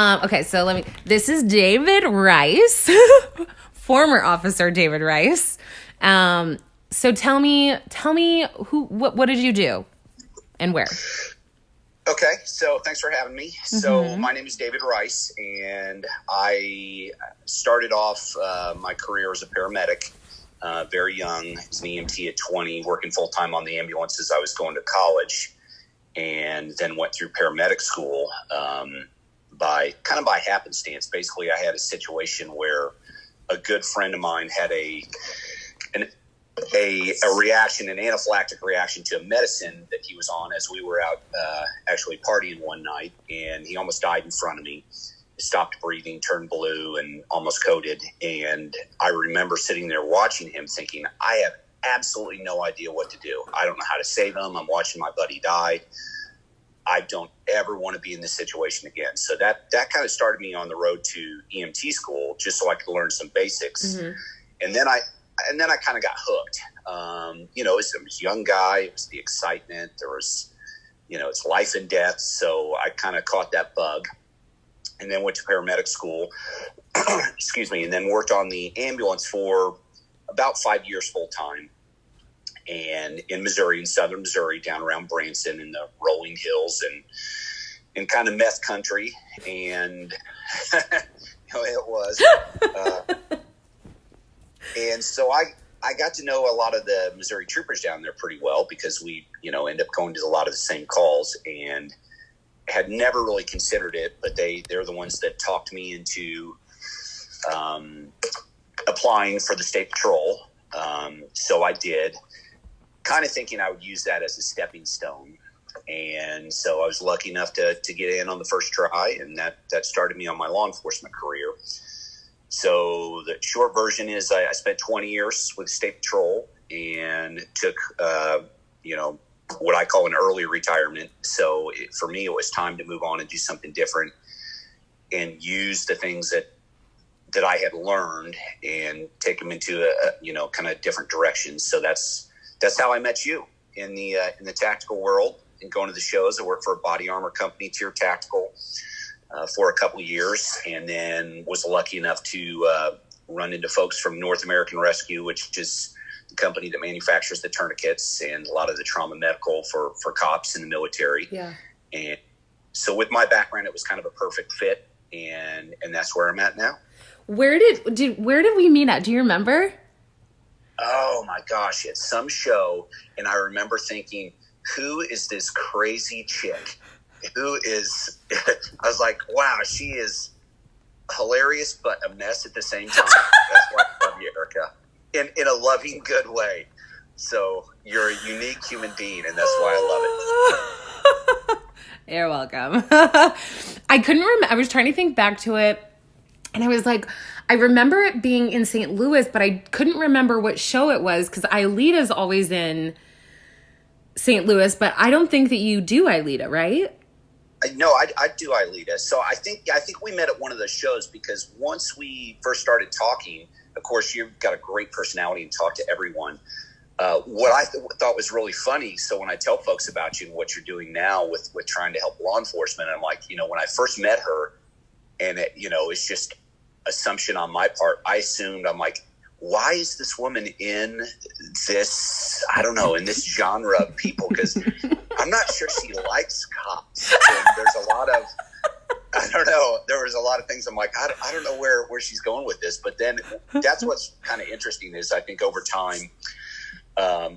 Okay, so this is David Rice, former officer David Rice. So tell me what did you do and where? Okay, so thanks for having me. So my name is David Rice, and I started off my career as a paramedic very young, as an EMT at 20, working full-time on the ambulances. I was going to college, and then went through paramedic school by happenstance. Basically, I had a situation where a good friend of mine had a reaction, an anaphylactic reaction to a medicine that he was on as we were out actually partying one night, and he almost died in front of me. He stopped breathing, turned blue, and almost coded. And I remember sitting there watching him thinking, I have absolutely no idea what to do. I don't know how to save him. I'm watching my buddy die. I don't ever want to be in this situation again. So that kind of started me on the road to EMT school, just so I could learn some basics. And then I kind of got hooked. As a young guy, it was the excitement. There was, it's life and death. So I kind of caught that bug, and then went to paramedic school, excuse me, and then worked on the ambulance for about 5 years full time. And in Missouri, in southern Missouri, down around Branson in the rolling hills and kind of meth country. And it was. And so I got to know a lot of the Missouri troopers down there pretty well, because we, end up going to a lot of the same calls, and had never really considered it, but they're the ones that talked me into applying for the state patrol. So I did, kind of thinking I would use that as a stepping stone. And so I was lucky enough to get in on the first try, and that started me on my law enforcement career. So the short version is I spent 20 years with State Patrol and took, what I call an early retirement. So for me, it was time to move on and do something different and use the things that I had learned and take them into a kind of different directions. So that's how I met you in the tactical world and going to the shows. I worked for a body armor company, Tier Tactical, for a couple of years, and then was lucky enough to run into folks from North American Rescue, which is the company that manufactures the tourniquets and a lot of the trauma medical for cops in the military. Yeah. And so with my background, it was kind of a perfect fit, and that's where I'm at now. Where did we meet at? Do you remember? Oh my gosh, at some show, and I remember thinking, who is this crazy chick? I was like, wow, she is hilarious, but a mess at the same time. That's why I love you, Erica, in a loving, good way. So you're a unique human being, and that's why I love it. You're welcome. I couldn't remember. I was trying to think back to it, and I was like, I remember it being in St. Louis, but I couldn't remember what show it was, because Ailita's always in St. Louis, but I don't think that you do Ailita, right? No, I do Ailita. So I think we met at one of those shows, because once we first started talking, of course, you've got a great personality and talk to everyone. What I thought was really funny, so when I tell folks about you and what you're doing now with trying to help law enforcement, I'm like, when I first met her, and it's just assumption on my part, I assumed, I'm like, why is this woman in this, I don't know, in this genre of people? Because I'm not sure she likes cops. And there's a lot of, I don't know, there was a lot of things I'm like, I don't know where she's going with this. But then that's what's kind of interesting is I think over time,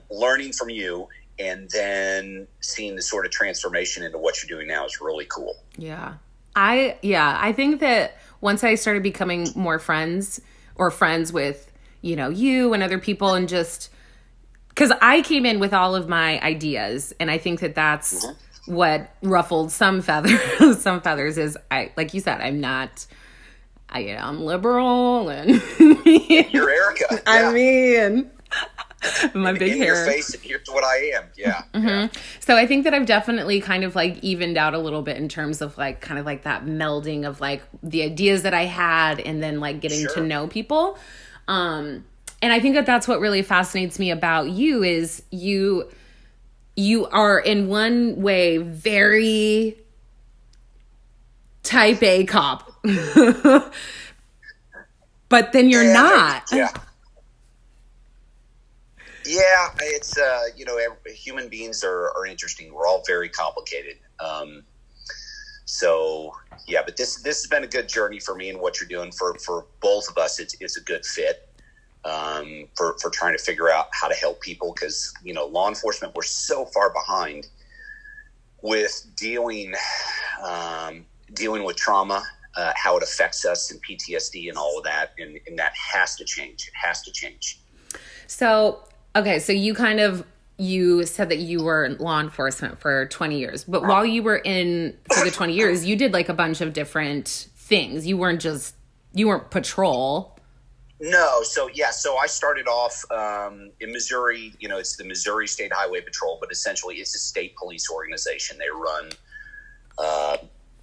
learning from you and then seeing the sort of transformation into what you're doing now is really cool. Yeah. I think that once I started becoming more friends with, you and other people, and just because I came in with all of my ideas, and I think that that's what ruffled some feathers is like you said, I'm not, I'm liberal, and you're Erica. Yeah. I mean, my big hair. Your face, and here's what I am. Yeah. Mm-hmm. Yeah. So I think that I've definitely kind of like evened out a little bit in terms of like kind of like that melding of like the ideas that I had, and then like getting to know people. And I think that that's what really fascinates me about you is you are in one way very type A cop. But then you're not. Yeah. Yeah, it's human beings are interesting. We're all very complicated. So yeah, but this has been a good journey for me, and what you're doing for both of us, it's a good fit. For trying to figure out how to help people, because law enforcement, we're so far behind with dealing with trauma, how it affects us, and PTSD and all of that, and that has to change. It has to change. So okay, so you said that you were in law enforcement for 20 years, but while you were in for the 20 years, you did like a bunch of different things. You weren't patrol. No. So I started off in Missouri. It's the Missouri State Highway Patrol, but essentially it's a state police organization. They run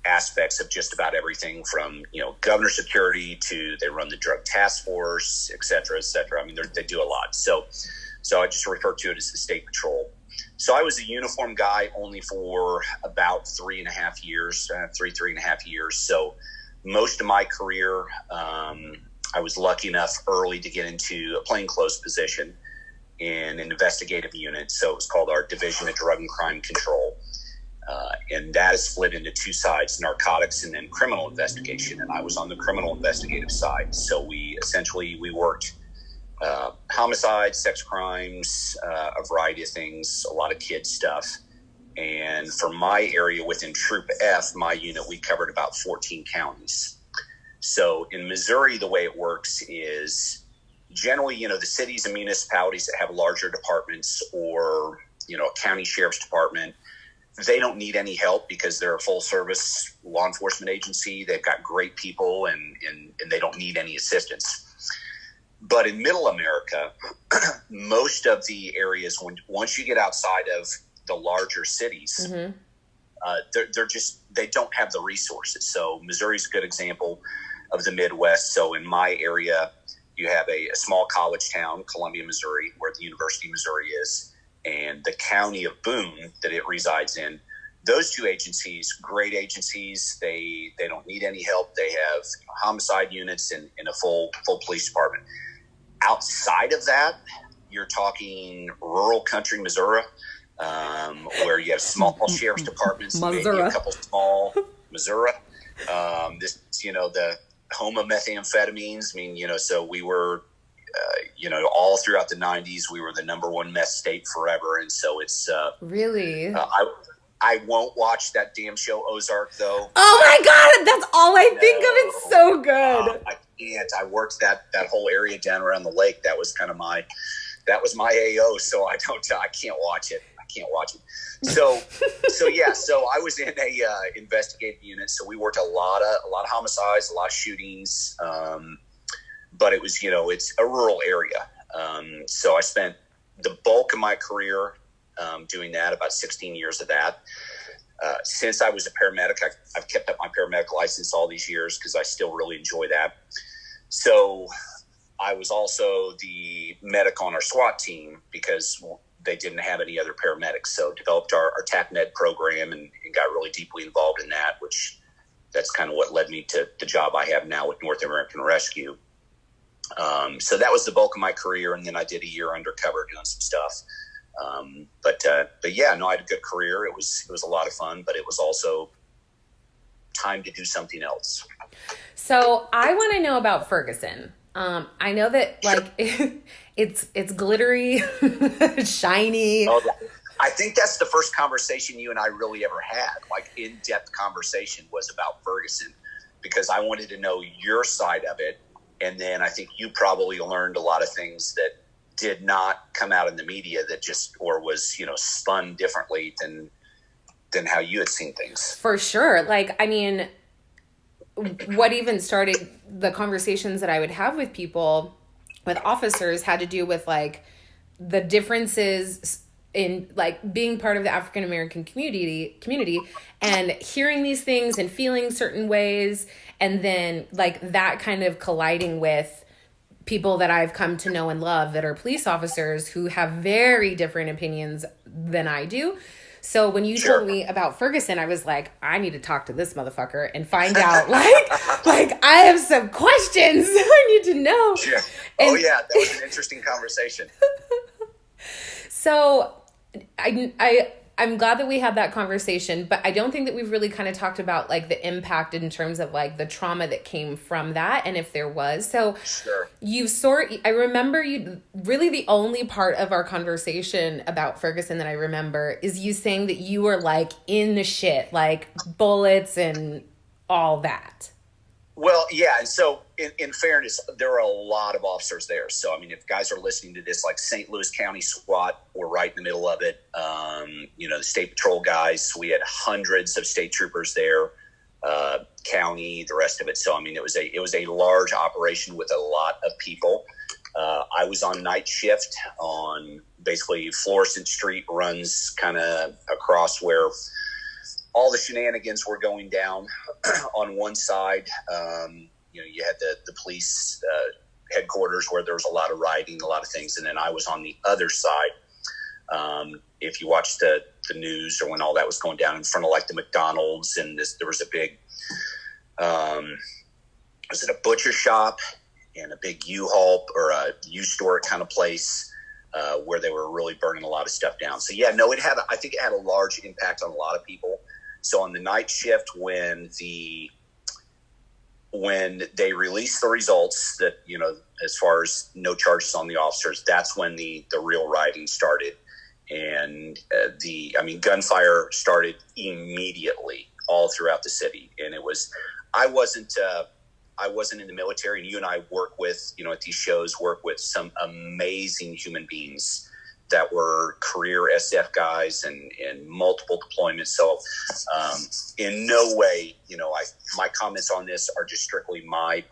aspects of just about everything from, governor security to they run the drug task force, et cetera, et cetera. I mean, they do a lot. So I just refer to it as the state patrol. So I was a uniform guy only for about 3.5 years. So most of my career, I was lucky enough early to get into a plainclothes position in an investigative unit. So it was called our Division of Drug and Crime Control. And that is split into two sides, narcotics and then criminal investigation. And I was on the criminal investigative side. So we worked homicide, sex crimes, a variety of things, a lot of kid stuff. And for my area within Troop F, my unit, we covered about 14 counties. So in Missouri, the way it works is generally, the cities and municipalities that have larger departments or, a county sheriff's department, they don't need any help because they're a full service law enforcement agency. They've got great people and they don't need any assistance. But in middle America, most of the areas, once you get outside of the larger cities, Mm-hmm. They don't have the resources. So Missouri's a good example of the Midwest. So in my area, you have a small college town, Columbia, Missouri, where the University of Missouri is, and the county of Boone that it resides in. Those two agencies, great agencies, they don't need any help. They have homicide units and a full police department. Outside of that, you're talking rural country Missouri, where you have small sheriff's departments, maybe a couple small Missouri. The home of methamphetamines. I mean, so we were, all throughout the 90s, we were the number one meth state forever. And so it's really, I won't watch that damn show Ozark though. Oh my God. That's all I think of. It's so good. I can't. I worked that whole area down around the lake. That was kind of my AO. So I can't watch it. So I was in a investigative unit. So we worked a lot of homicides, a lot of shootings. But it was, it's a rural area. So I spent the bulk of my career doing that, about 16 years of that. Since I was a paramedic, I've kept up my paramedic license all these years because I still really enjoy that. So I was also the medic on our SWAT team because they didn't have any other paramedics. So developed our TacMed program and got really deeply involved in that, which that's kind of what led me to the job I have now with North American Rescue. So that was the bulk of my career. And then I did a year undercover doing some stuff. But yeah, no, I had a good career. It was a lot of fun, but it was also time to do something else. So I want to know about Ferguson. I know that it's glittery, shiny. Oh, I think that's the first conversation you and I really ever had, like in-depth conversation, was about Ferguson, because I wanted to know your side of it. And then I think you probably learned a lot of things that did not come out in the media that was spun differently than how you had seen things. For sure. What even started the conversations that I would have with people, with officers, had to do with the differences in being part of the African American community and hearing these things and feeling certain ways, and then that kind of colliding with people that I've come to know and love that are police officers who have very different opinions than I do. So when you Sure. told me about Ferguson, I was like, I need to talk to this motherfucker and find out, like I have some questions I need to know. Sure. And Oh yeah, that was an interesting conversation. so I'm glad that we had that conversation, but I don't think that we've really kind of talked about like the impact in terms of like the trauma that came from that, and if there was. So Sure. I remember you really, the only part of our conversation about Ferguson that I remember is you saying that you were like in the shit, like bullets and all that. Well, yeah, and so in fairness, there are a lot of officers there. So, I mean, if guys are listening to this, like St. Louis County SWAT, we're right in the middle of it. The State Patrol guys, we had hundreds of state troopers there, county, the rest of it. So, I mean, it was a large operation with a lot of people. I was on night shift on basically Florissant Street runs kind of across where all the shenanigans were going down. On one side, you had the police headquarters where there was a lot of rioting, a lot of things. And then I was on the other side. If you watched the news or when all that was going down in front of like the McDonald's and there was a big, was it a butcher shop and a big U-Haul or a U-store kind of place where they were really burning a lot of stuff down. So yeah, no, I think it had a large impact on a lot of people. So on the night shift, when they released the results that, as far as no charges on the officers, that's when the real rioting started. And gunfire started immediately all throughout the city. And I wasn't in the military, and you and I work with, at these shows, work with some amazing human beings that were career SF guys and multiple deployments. So in no way, my comments on this are just strictly my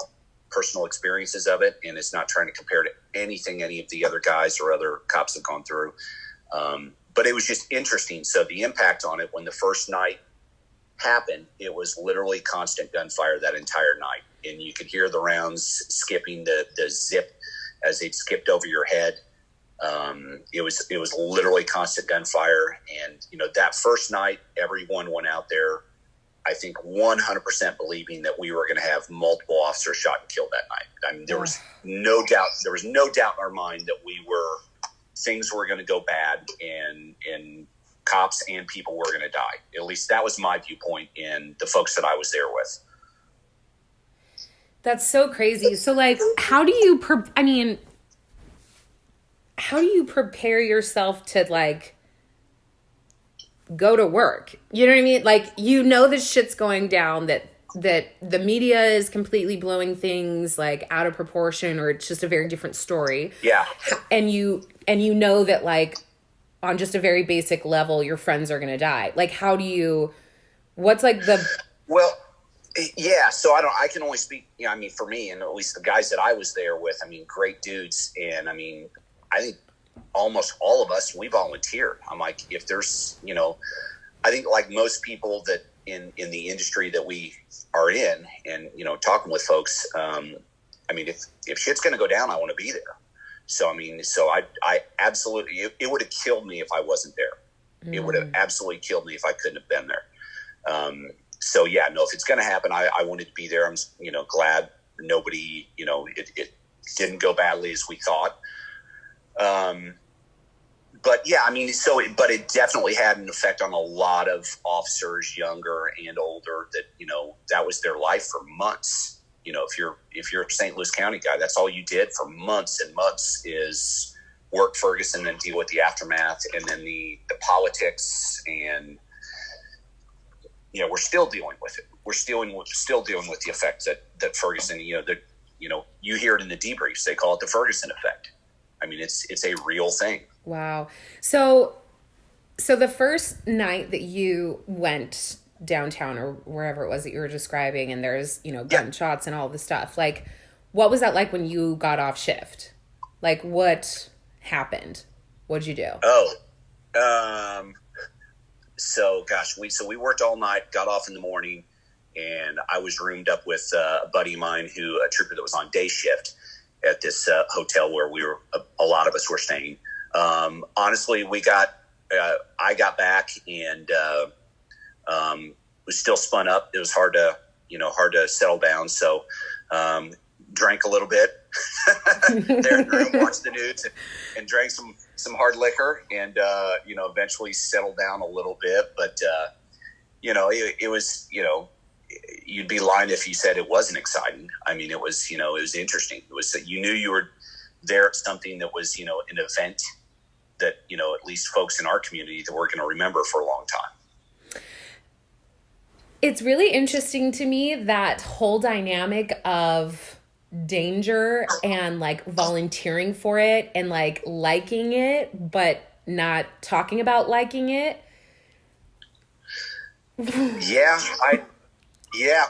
personal experiences of it. And it's not trying to compare to anything any of the other guys or other cops have gone through. But it was just interesting. So the impact on it, when the first night happened, it was literally constant gunfire that entire night. And you could hear the rounds skipping the zip as they skipped over your head. It was literally constant gunfire. And, that first night, everyone went out there, I think 100% believing that we were going to have multiple officers shot and killed that night. I mean, there was no doubt in our mind that things were going to go bad and cops and people were going to die. At least that was my viewpoint in the folks that I was there with. That's so crazy. So like, how do you prepare yourself to like go to work? You know what I mean? Like, this shit's going down, that the media is completely blowing things like out of proportion, or it's just a very different story. Yeah. And you know that like on just a very basic level, your friends are going to die. Like, what's like well, yeah. So I can only speak, for me and at least the guys that I was there with, great dudes. And I think almost all of us, we volunteered. I'm like, if there's, I think like most people that in the industry that we are in and, talking with folks, if shit's going to go down, I want to be there. So, I absolutely, it would have killed me if I wasn't there. It would have absolutely killed me if I couldn't have been there. So yeah, no, if it's going to happen, I wanted to be there. I'm, glad nobody, it didn't go badly as we thought. But yeah, but it definitely had an effect on a lot of officers, younger and older, that, that was their life for months. If you're a St. Louis County guy, that's all you did for months and months is work Ferguson and deal with the aftermath and then the politics. And, we're still dealing with it. We're still dealing with the effects that Ferguson, you hear it in the debriefs. They call it the Ferguson effect. It's a real thing. Wow. So the first night that you went downtown or wherever it was that you were describing, and there's, gunshots and all the stuff, like, what was that like when you got off shift? Like, what happened? What'd you do? So we worked all night, got off in the morning, and I was roomed up with a buddy of mine a trooper that was on day shift at this hotel where a lot of us were staying. Honestly, we got I got back and was still spun up. It was hard to settle down. So drank a little bit there in the room, watched the news, and drank some hard liquor, and eventually settled down a little bit. But it was, you'd be lying if you said it wasn't exciting. I mean, it was interesting. It was that you knew you were there at something that was, an event that, at least folks in our community that we're going to remember for a long time. It's really interesting to me, that whole dynamic of danger and like volunteering for it and like liking it, but not talking about liking it. Yeah.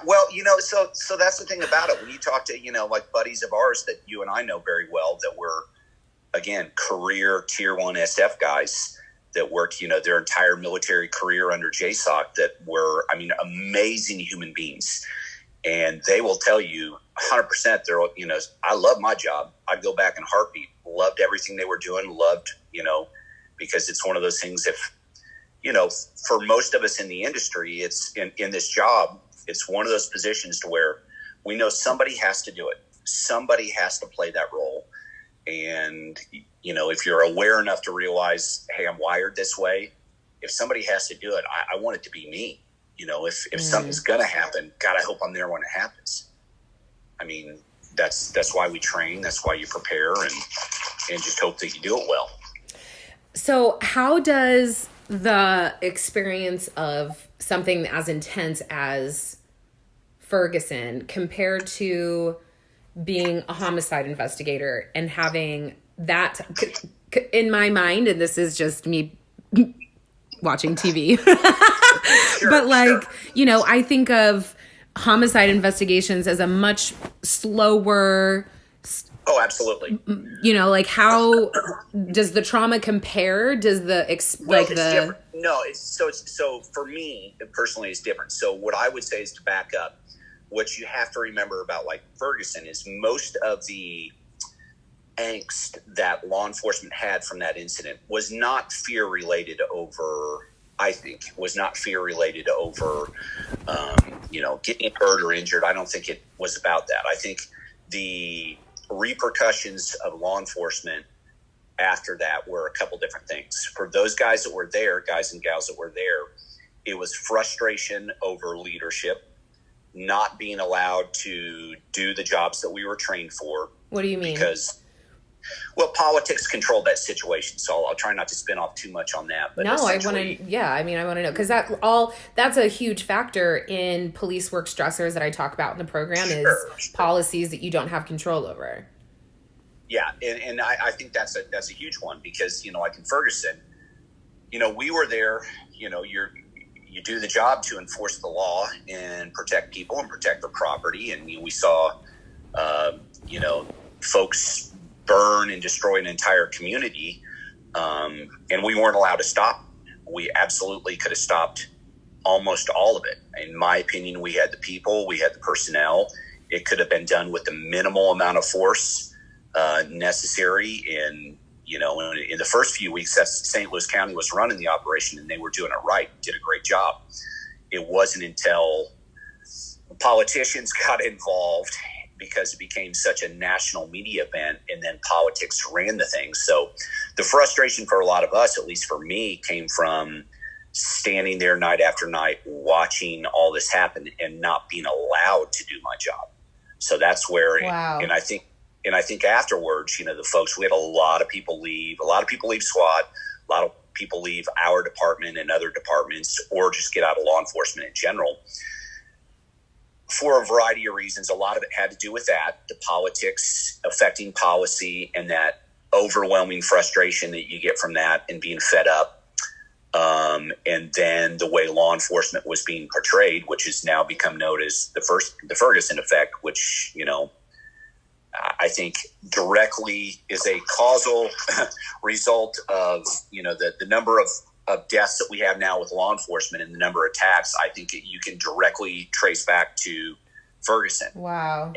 Well, so that's the thing about it. When you talk to, like buddies of ours that you and I know very well, that were, again, career tier 1 SF guys that worked, their entire military career under JSOC, that were, amazing human beings. And they will tell you 100%, they're, I love my job. I'd go back in a heartbeat. Loved everything they were doing. Loved, because it's one of those things, if, for most of us in the industry, it's in this job, it's one of those positions to where we know somebody has to do it. Somebody has to play that role. And, if you're aware enough to realize, hey, I'm wired this way, if somebody has to do it, I want it to be me. If something's going to happen, God, I hope I'm there when it happens. I mean, that's why we train. That's why you prepare and just hope that you do it well. So how does the experience of something as intense as Ferguson compare to being a homicide investigator and having that in my mind, and this is just me watching TV, but like, I think of homicide investigations as a much slower. Oh, absolutely. Like, how does the trauma compare? Does the different. No, so for me personally, it's different. So what I would say is, to back up, what you have to remember about like Ferguson is most of the angst that law enforcement had from that incident was not fear related over, getting hurt or injured. I don't think it was about that. I think the repercussions of law enforcement after that were a couple different things. For those guys that were there, guys and gals that were there, it was frustration over leadership, not being allowed to do the jobs that we were trained for. What do you mean? Because, politics controlled that situation. So I'll try not to spin off too much on that. But no, I want to know, because that's a huge factor in police work stressors that I talk about in the program. Sure. Policies that you don't have control over. Yeah. And I think that's a huge one, because, like in Ferguson, we were there, you do the job to enforce the law and protect people and protect their property. And we saw, folks burn and destroy an entire community. And we weren't allowed to stop. We absolutely could have stopped almost all of it. In my opinion, we had the people, we had the personnel. It could have been done with the minimal amount of force necessary. And, in the first few weeks that St. Louis County was running the operation, and they were doing it right, did a great job. It wasn't until politicians got involved, because it became such a national media event, and then politics ran the thing. So the frustration for a lot of us, at least for me, came from standing there night after night, watching all this happen and not being allowed to do my job. So that's where, wow. And I think afterwards, the folks, we had a lot of people leave SWAT, a lot of people leave our department and other departments, or just get out of law enforcement in general, for a variety of reasons. A lot of it had to do with that, the politics affecting policy, and that overwhelming frustration that you get from that and being fed up. And then the way law enforcement was being portrayed, which has now become known as the Ferguson effect, which, I think directly is a causal result of, the number of deaths that we have now with law enforcement and the number of attacks. I think you can directly trace back to Ferguson. Wow.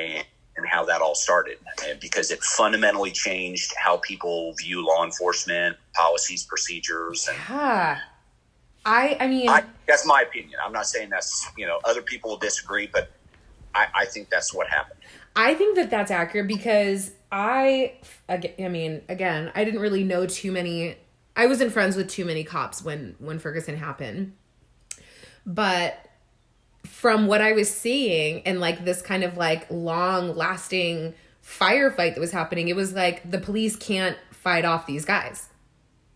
and how that all started, and because it fundamentally changed how people view law enforcement, policies, procedures. And Yeah. I mean, that's my opinion. I'm not saying that's, other people will disagree, but I think that's what happened. I think that that's accurate because I mean, again, I didn't really know too many. I wasn't friends with too many cops when Ferguson happened. But from what I was seeing and like this kind of like long lasting firefight that was happening, it was like the police can't fight off these guys.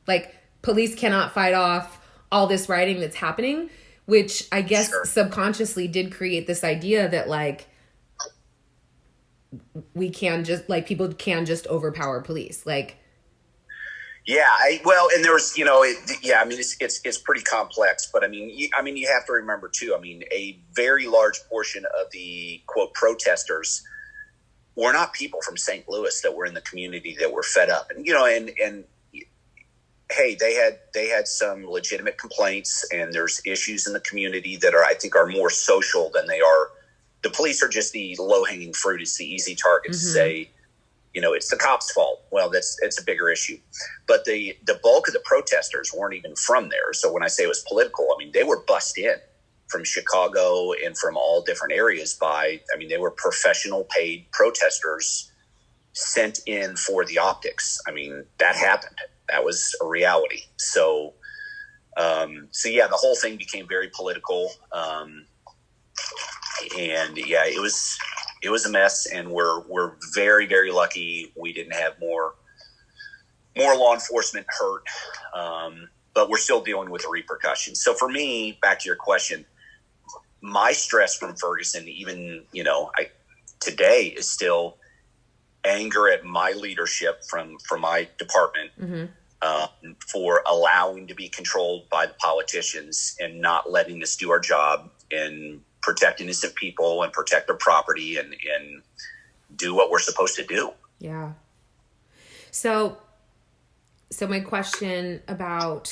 Like police cannot fight off all this rioting that's happening, which I guess subconsciously did create this idea that like we can just like people can just overpower police. Like, yeah, and there was, I mean, it's pretty complex, but I mean, you have to remember too, I mean, a very large portion of the quote protesters were not people from St. Louis that were in the community that were fed up, and hey, they had some legitimate complaints, and there's issues in the community that I think are more social than they are. The police are just the low hanging fruit. It's the easy target to say, it's the cops' fault. Well, it's a bigger issue. But the bulk of the protesters weren't even from there. So when I say it was political, I mean, they were bussed in from Chicago and from all different areas they were professional paid protesters sent in for the optics. I mean, that happened. That was a reality. So yeah, the whole thing became very political. And yeah, it was a mess, and we're very, very lucky we didn't have more law enforcement hurt, but we're still dealing with the repercussions. So for me, back to your question, my stress from Ferguson, even today, is still anger at my leadership from my department for allowing to be controlled by the politicians and not letting us do our job and protect innocent people and protect their property and do what we're supposed to do. Yeah. So my question about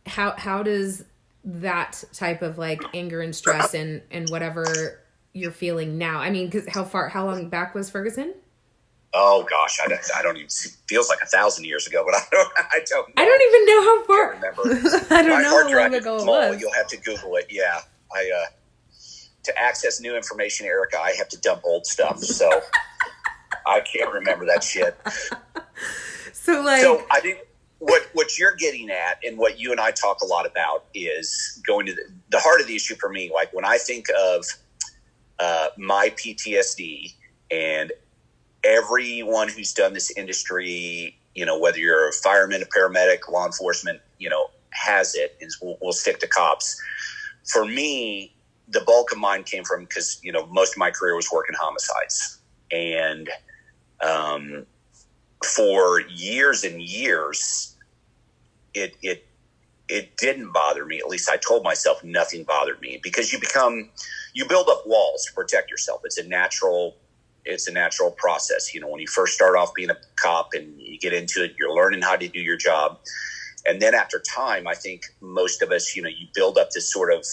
how does that type of like anger and stress and whatever you're feeling now? I mean, because how long back was Ferguson? Oh gosh, I don't even. It feels like 1,000 years ago, but I don't know. I don't even know how far. I can't remember. I don't know how long ago it was. You'll have to Google it. Yeah, to access new information, Erica, I have to dump old stuff, so I can't remember that shit. So I think what you're getting at, and what you and I talk a lot about, is going to the heart of the issue for me. Like when I think of my PTSD, and everyone who's done this industry, whether you're a fireman, a paramedic, law enforcement, has it, is we'll stick to cops. For me, the bulk of mine came from, because, most of my career was working homicides. And for years and years, it didn't bother me. At least I told myself nothing bothered me, because you build up walls to protect yourself. It's a natural process. When you first start off being a cop and you get into it, you're learning how to do your job. And then after time, I think most of us, you build up this sort of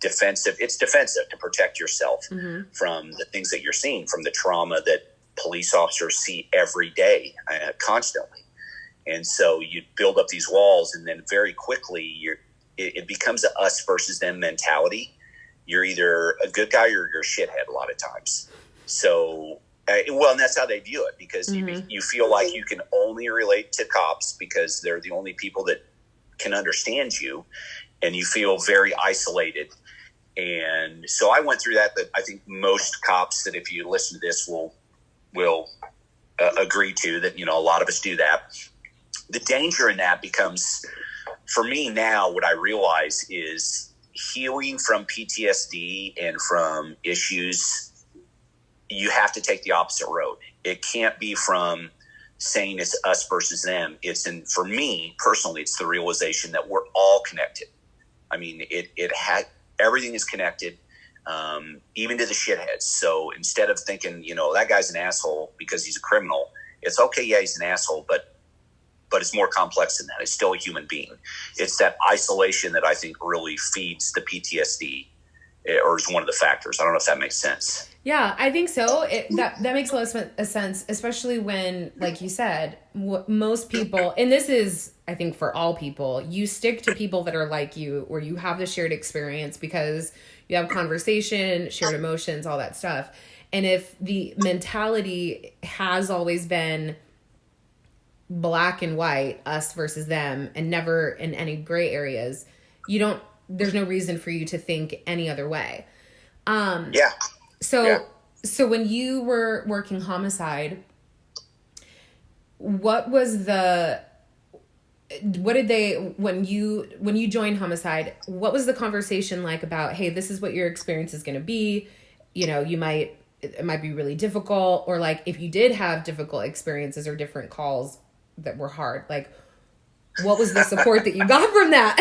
defensive to protect yourself from the things that you're seeing, from the trauma that police officers see every day, constantly. And so you build up these walls, and then very quickly it becomes a us versus them mentality. You're either a good guy or you're a shithead a lot of times. So, and that's how they view it, because you feel like you can only relate to cops because they're the only people that can understand you, and you feel very isolated. And so I went through that I think most cops that, if you listen to this, will agree to, that, a lot of us do that. The danger in that becomes, for me now, what I realize is healing from PTSD and from issues, you have to take the opposite road. It can't be from saying it's us versus them. For me personally, it's the realization that we're all connected. I mean, everything is connected, even to the shitheads. So instead of thinking, that guy's an asshole because he's a criminal, it's okay. Yeah, he's an asshole, but it's more complex than that. It's still a human being. It's that isolation that I think really feeds the PTSD, or is one of the factors. I don't know if that makes sense. Yeah, I think so. That makes a lot of sense, especially when, like you said, most people, and this is, I think, for all people, you stick to people that are like you, where you have the shared experience because you have conversation, shared emotions, all that stuff. And if the mentality has always been black and white, us versus them, and never in any gray areas, there's no reason for you to think any other way. Yeah. So, Yeah. so when you were working homicide, what was what did they, when you joined homicide, what was the conversation like about, hey, this is what your experience is going to be? You know, it might be really difficult, or like if you did have difficult experiences or different calls that were hard, like what was the support that you got from that?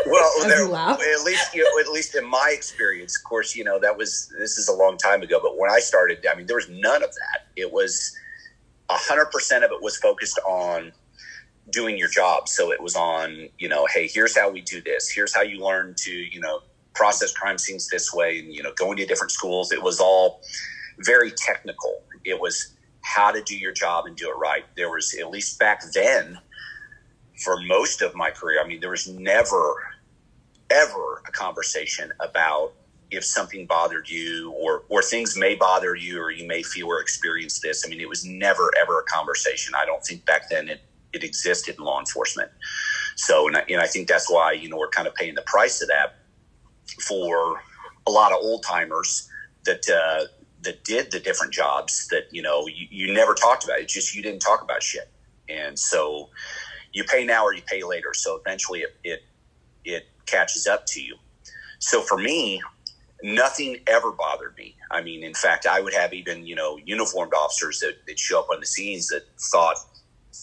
Well, at least in my experience, of course, this is a long time ago, but when I started, I mean, there was none of that. It was 100% of it was focused on doing your job. So it was on, hey, here's how we do this. Here's how you learn to, process crime scenes this way, and, going to different schools. It was all very technical. It was how to do your job and do it right. There was, at least back then, for most of my career, I mean, there was never, ever a conversation about if something bothered you or things may bother you or you may feel or experience this. I mean, it was never, ever a conversation. I don't think back then it existed in law enforcement. So, and I think that's why, we're kind of paying the price of that for a lot of old timers that did the different jobs that, you never talked about. It's just, you didn't talk about shit. And so you pay now or you pay later. So eventually it catches up to you. So for me, nothing ever bothered me. I mean, in fact, I would have even, uniformed officers that show up on the scenes that thought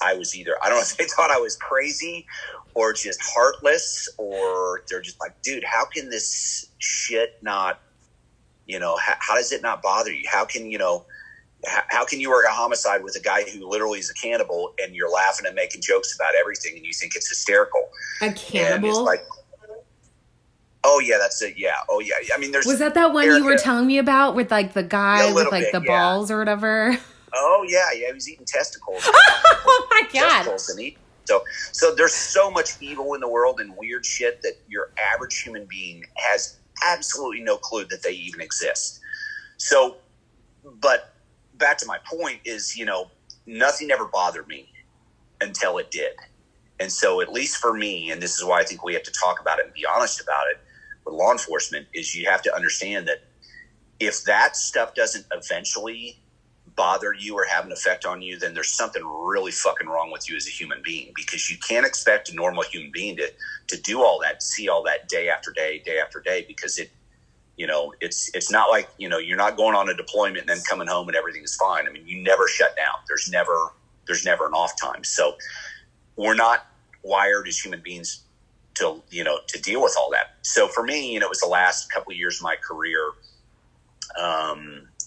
I was either, I don't know if they thought I was crazy or just heartless, or they're just like, dude, how can this shit not, how does it not bother you? How can you work a homicide with a guy who literally is a cannibal and you're laughing and making jokes about everything and you think it's hysterical? A cannibal? And it's like, oh yeah, that's it. Yeah. Oh yeah. I mean, was that one you were telling me about with like the guy with like the balls or whatever? Oh yeah. Yeah. He was eating testicles. Oh my God. Testicles and so there's so much evil in the world and weird shit that your average human being has absolutely no clue that they even exist. So, but back to my point is, nothing ever bothered me until it did. And so at least for me, and this is why I think we have to talk about it and be honest about it with law enforcement, is you have to understand that if that stuff doesn't eventually bother you or have an effect on you, then there's something really fucking wrong with you as a human being, because you can't expect a normal human being to do all that, see all that day after day after day, because it's not like, you're not going on a deployment and then coming home and everything is fine. I mean, you never shut down. There's never an off time. So we're not wired as human beings to deal with all that. So for me, it was the last couple of years of my career.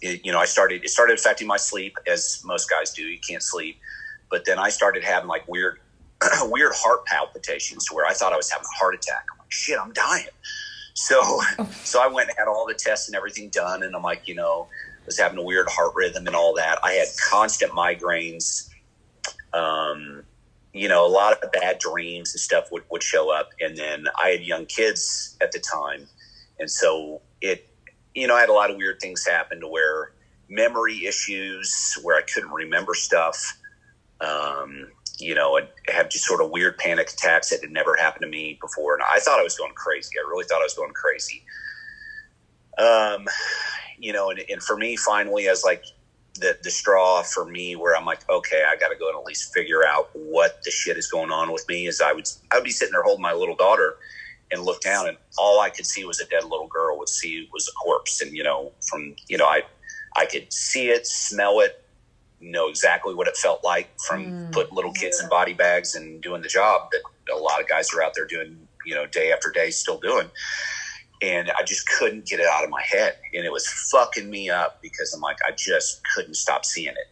It started affecting my sleep, as most guys do. You can't sleep. But then I started having like weird heart palpitations where I thought I was having a heart attack. I'm like, shit, I'm dying. So I went and had all the tests and everything done. And I'm like, was having a weird heart rhythm and all that. I had constant migraines. A lot of bad dreams and stuff would show up. And then I had young kids at the time. And so I had a lot of weird things happen to where memory issues where I couldn't remember stuff. I'd have just sort of weird panic attacks that had never happened to me before. And I thought I was going crazy. I really thought I was going crazy. And for me, finally, as like the straw for me where I'm like, okay, I got to go and at least figure out what the shit is going on with me, is I would be sitting there holding my little daughter and look down, and all I could see was a dead little girl. Was a corpse. And, I could see it, smell it, know exactly what it felt like from putting little kids in body bags and doing the job that a lot of guys are out there doing, day after day still doing. And I just couldn't get it out of my head. And it was fucking me up because I'm like, I just couldn't stop seeing it.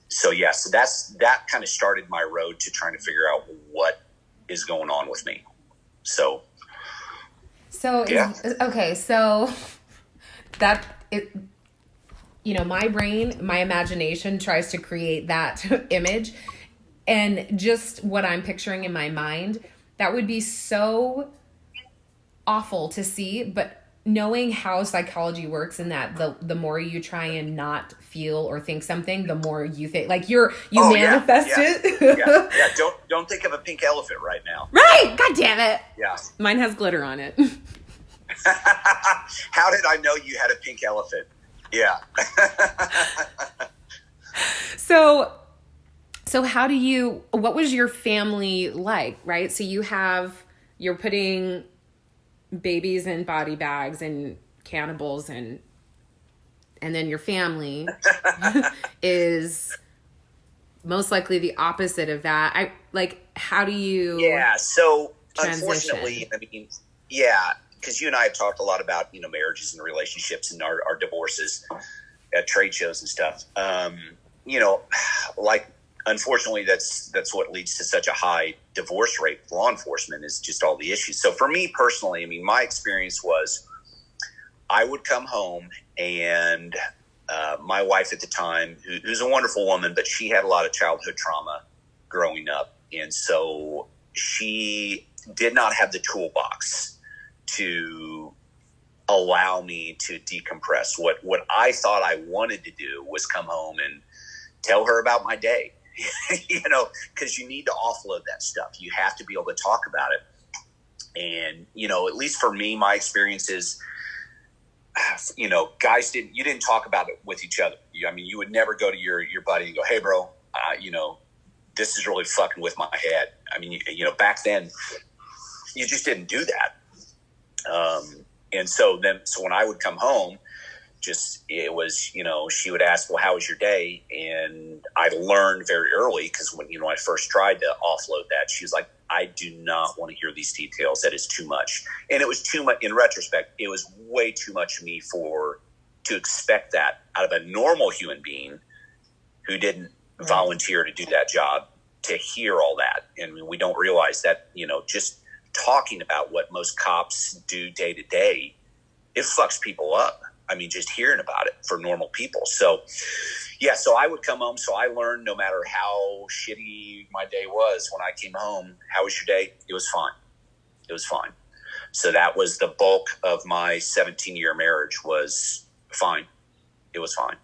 So that kind of started my road to trying to figure out what is going on with me. So yeah. Okay. So my brain, my imagination tries to create that image. And just what I'm picturing in my mind, that would be so awful to see. But knowing how psychology works, and that the more you try and not feel or think something, the more you think, like you manifest it. Yeah. Don't think of a pink elephant right now. Right. God damn it. Yeah. Mine has glitter on it. How did I know you had a pink elephant? Yeah. So what was your family like, right? So you're putting babies in body bags and cannibals, and then your family is most likely the opposite of that. How do you so transition? Unfortunately, I mean, yeah, because you and I have talked a lot about, marriages and relationships and our divorces at trade shows and stuff. Unfortunately, that's what leads to such a high divorce rate with law enforcement, is just all the issues. So for me personally, I mean, my experience was I would come home, and my wife at the time, who's a wonderful woman, but she had a lot of childhood trauma growing up. And so she did not have the toolbox to allow me to decompress. What I thought I wanted to do was come home and tell her about my day. Because you need to offload that stuff. You have to be able to talk about it. And, at least for me, my experience is, guys didn't talk about it with each other. You would never go to your buddy and go, hey, bro, this is really fucking with my head. Back then, you just didn't do that. And so when I would come home, it was, she would ask, well, how was your day? And I learned very early, because when I first tried to offload that, she was like, I do not want to hear these details. That is too much. And it was too much. In retrospect, it was way too much of me to expect that out of a normal human being who didn't volunteer to do that job, to hear all that. And we don't realize that, just talking about what most cops do day to day, it fucks people up. Just hearing about it for normal people. So, so I would come home. So I learned, no matter how shitty my day was, when I came home, how was your day? It was fine. It was fine. So that was the bulk of my 17-year marriage, was fine. It was fine.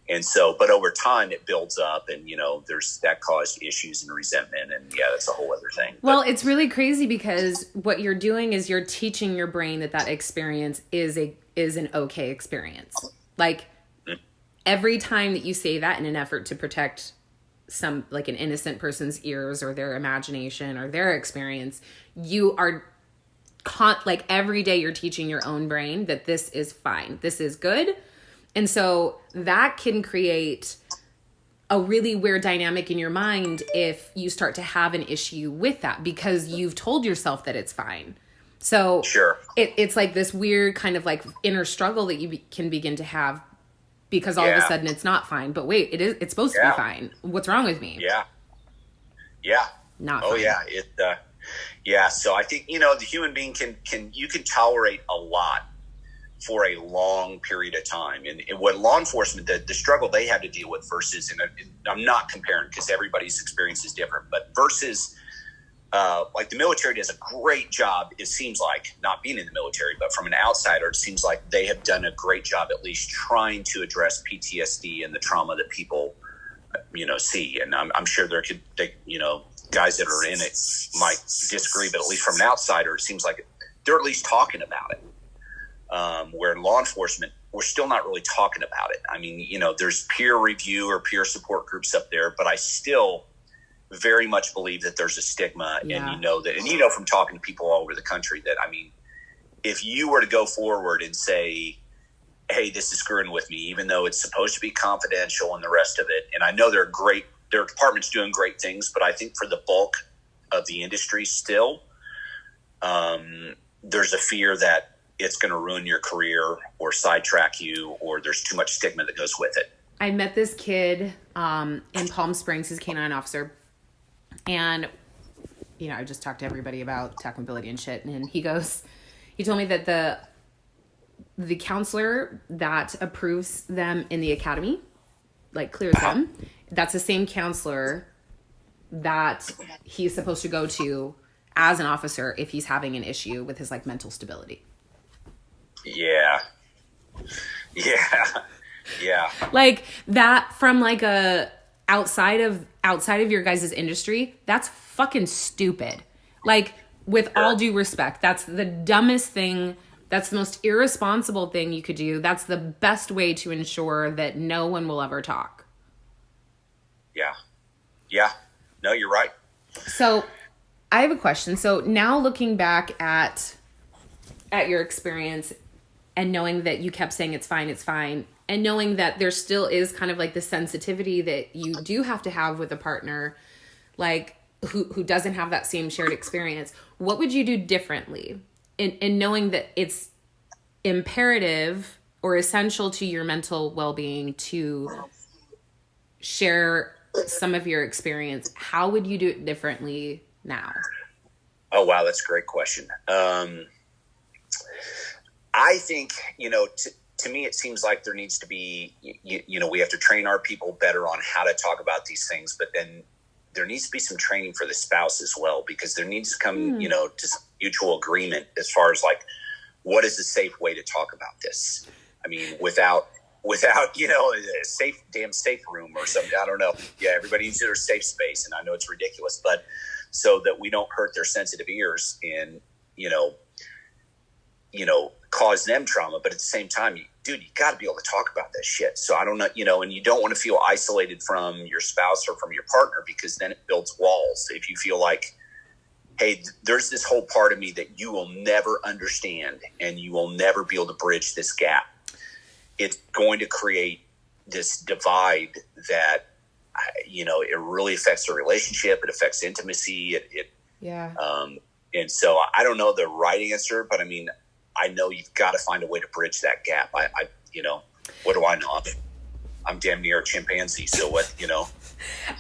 And so, but over time it builds up, and, that caused issues and resentment, and that's a whole other thing. Well, it's really crazy, because what you're doing is you're teaching your brain that experience is an okay experience. Like, every time that you say that in an effort to protect an innocent person's ears or their imagination or their experience, you are every day you're teaching your own brain that this is fine. This is good. And so that can create a really weird dynamic in your mind if you start to have an issue with that, because you've told yourself that it's fine. So sure, it's like this weird kind of inner struggle that you can begin to have, because all of a sudden it's not fine. But wait, it's supposed to be fine. What's wrong with me? Yeah. Not fine. So I think, the human being can tolerate a lot for a long period of time. And what law enforcement, the struggle they had to deal with versus, and I'm not comparing because everybody's experience is different, but versus the military does a great job, it seems like, not being in the military, but from an outsider, it seems like they have done a great job at least trying to address PTSD and the trauma that people, see. And I'm sure guys that are in it might disagree, but at least from an outsider, it seems like they're at least talking about it. Where in law enforcement, we're still not really talking about it. There's peer review or peer support groups up there, but I still very much believe that there's a stigma. And from talking to people all over the country that, if you were to go forward and say, hey, this is screwing with me, even though it's supposed to be confidential and the rest of it. And I know their department's doing great things, but I think for the bulk of the industry still, there's a fear that it's going to ruin your career or sidetrack you, or there's too much stigma that goes with it. I met this kid in Palm Springs, his canine officer. And, I just talked to everybody about TacMobility and shit. And he told me that the the counselor that approves them in the academy, like clears them, that's the same counselor that he's supposed to go to as an officer if he's having an issue with his like mental stability. Yeah. Like that from like a outside of your guys' industry, that's fucking stupid. Like, with all due respect, that's the dumbest thing. That's the most irresponsible thing you could do. That's the best way to ensure that no one will ever talk. Yeah. No, you're right. So I have a question. So now looking back at your experience and knowing that you kept saying it's fine, and knowing that there still is kind of like the sensitivity that you do have to have with a partner, like who doesn't have that same shared experience, what would you do differently in knowing that it's imperative or essential to your mental well-being to share some of your experience? How would you do it differently now? Oh, wow. That's a great question. I think, to me, it seems like there needs to be, we have to train our people better on how to talk about these things, but then there needs to be some training for the spouse as well, because there needs to come, to some mutual agreement as far as like, what is a safe way to talk about this? I mean, without, a safe room or something. I don't know. Yeah. Everybody needs their safe space. And I know it's ridiculous, but so that we don't hurt their sensitive ears and, cause them trauma. But at the same time, you got to be able to talk about that shit. So I don't know, and you don't want to feel isolated from your spouse or from your partner, because then it builds walls. If you feel like, hey, there's this whole part of me that you will never understand and you will never be able to bridge this gap, it's going to create this divide that, it really affects the relationship. It affects intimacy. And so I don't know the right answer, but I mean, I know you've got to find a way to bridge that gap. I what do I know? I'm damn near a chimpanzee. So what,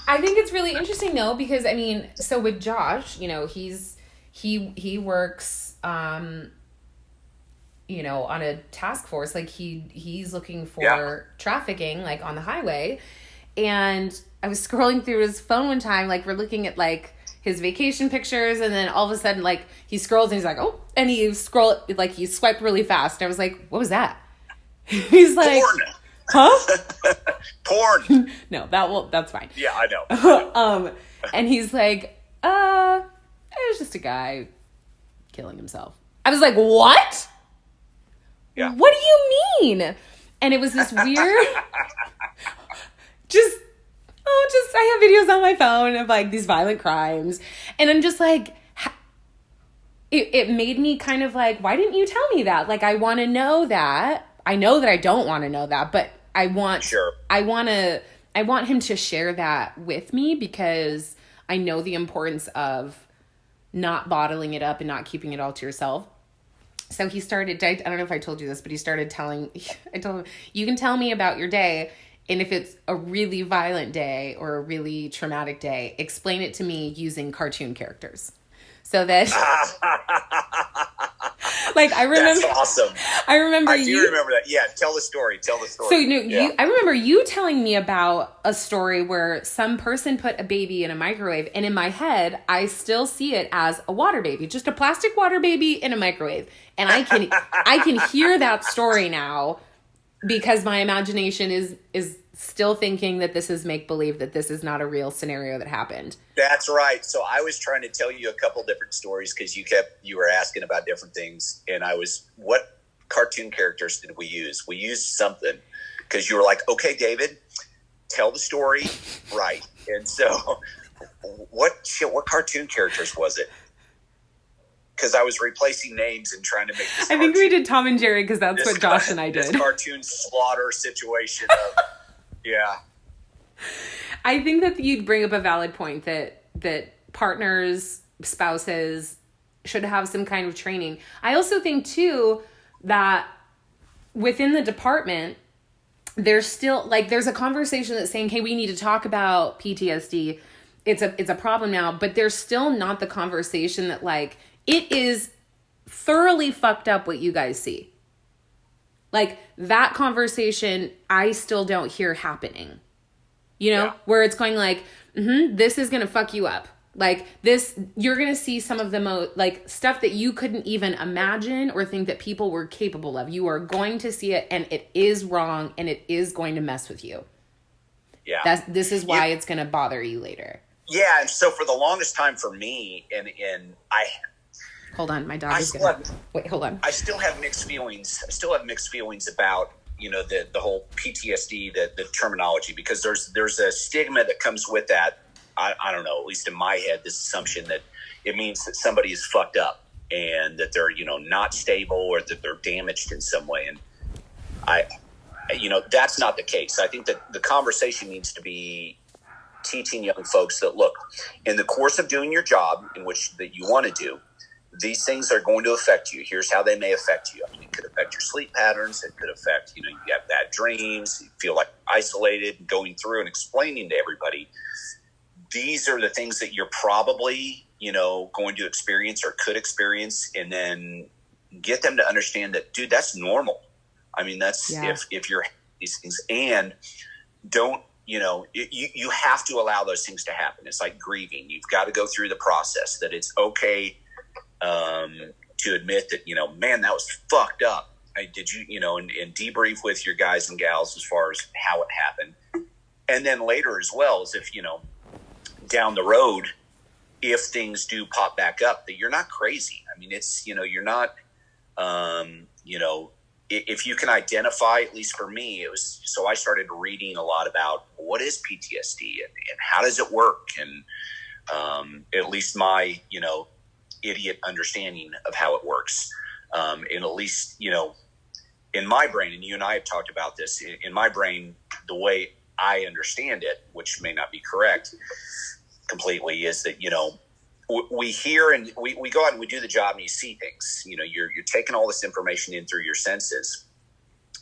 I think it's really interesting though, because I mean, so with Josh, he works, on a task force. Like he's looking for trafficking, like on the highway. And I was scrolling through his phone one time, like we're looking at like his vacation pictures, and then all of a sudden, like he scrolls and he's like, oh, and he swiped really fast. And I was like, what was that? He's like, porn. Huh? Porn. No, that's fine. Yeah, I know. And he's like, it was just a guy killing himself. I was like, what? Yeah. What do you mean? And it was this weird, I have videos on my phone of like these violent crimes. And I'm just like, it made me kind of like, why didn't you tell me that? Like, I want to know that. I know that I don't want to know that, but I want him to share that with me, because I know the importance of not bottling it up and not keeping it all to yourself. So he started, I don't know if I told you this, but he started I told him, you can tell me about your day. And if it's a really violent day or a really traumatic day, explain it to me using cartoon characters. So that, like, I remember. That's awesome. I remember I do remember that. Yeah, tell the story. So, I remember you telling me about a story where some person put a baby in a microwave. And in my head, I still see it as a water baby, just a plastic water baby in a microwave. And I can hear that story now, because my imagination is still thinking that this is make-believe, that this is not a real scenario that happened. That's right. So I was trying to tell you a couple different stories, because you were asking about different things. And what cartoon characters did we use? We used something, because you were like, okay, David, tell the story. Right. And so what cartoon characters was it? Because I was replacing names and trying to make this. I think we did Tom and Jerry, because that's what Josh and I did. This cartoon slaughter situation of, yeah. I think that you'd bring up a valid point that partners, spouses should have some kind of training. I also think too that within the department, there's still there's a conversation that's saying, hey, we need to talk about PTSD. It's a problem now, but there's still not the conversation that like, it is thoroughly fucked up what you guys see. Like that conversation, I still don't hear happening, Yeah. where it's going like, this is going to fuck you up. Like this, you're going to see some of the most like stuff that you couldn't even imagine or think that people were capable of. You are going to see it, and it is wrong, and it is going to mess with you. Yeah. This is why it's going to bother you later. Yeah. And so for the longest time for me, and I, hold on, my dog is going to, wait, hold on. I still have mixed feelings. I still have mixed feelings about, the whole PTSD, the terminology, because there's a stigma that comes with that. I don't know, at least in my head, this assumption that it means that somebody is fucked up and that they're, not stable or that they're damaged in some way. And that's not the case. I think that the conversation needs to be teaching young folks that, look, in the course of doing your job in which that you want to do, these things are going to affect you. Here's how they may affect you. I mean, it could affect your sleep patterns. It could affect, you have bad dreams. You feel like isolated, going through and explaining to everybody, these are the things that you're probably, going to experience or could experience, and then get them to understand that, dude, that's normal. I mean, that's if you're these things, and don't, you have to allow those things to happen. It's like grieving. You've got to go through the process, that it's okay to admit that, man, that was fucked up. Did you, and debrief with your guys and gals as far as how it happened. And then later as well, as if, down the road, if things do pop back up, that you're not crazy. I mean, it's, you're not, if you can identify, at least for me, it was, so I started reading a lot about what is PTSD and how does it work? And at least my, idiot understanding of how it works. And at least, in my brain, and you and I have talked about this, in my brain, the way I understand it, which may not be correct completely, is that, we hear and we go out and we do the job and you see things, you're taking all this information in through your senses,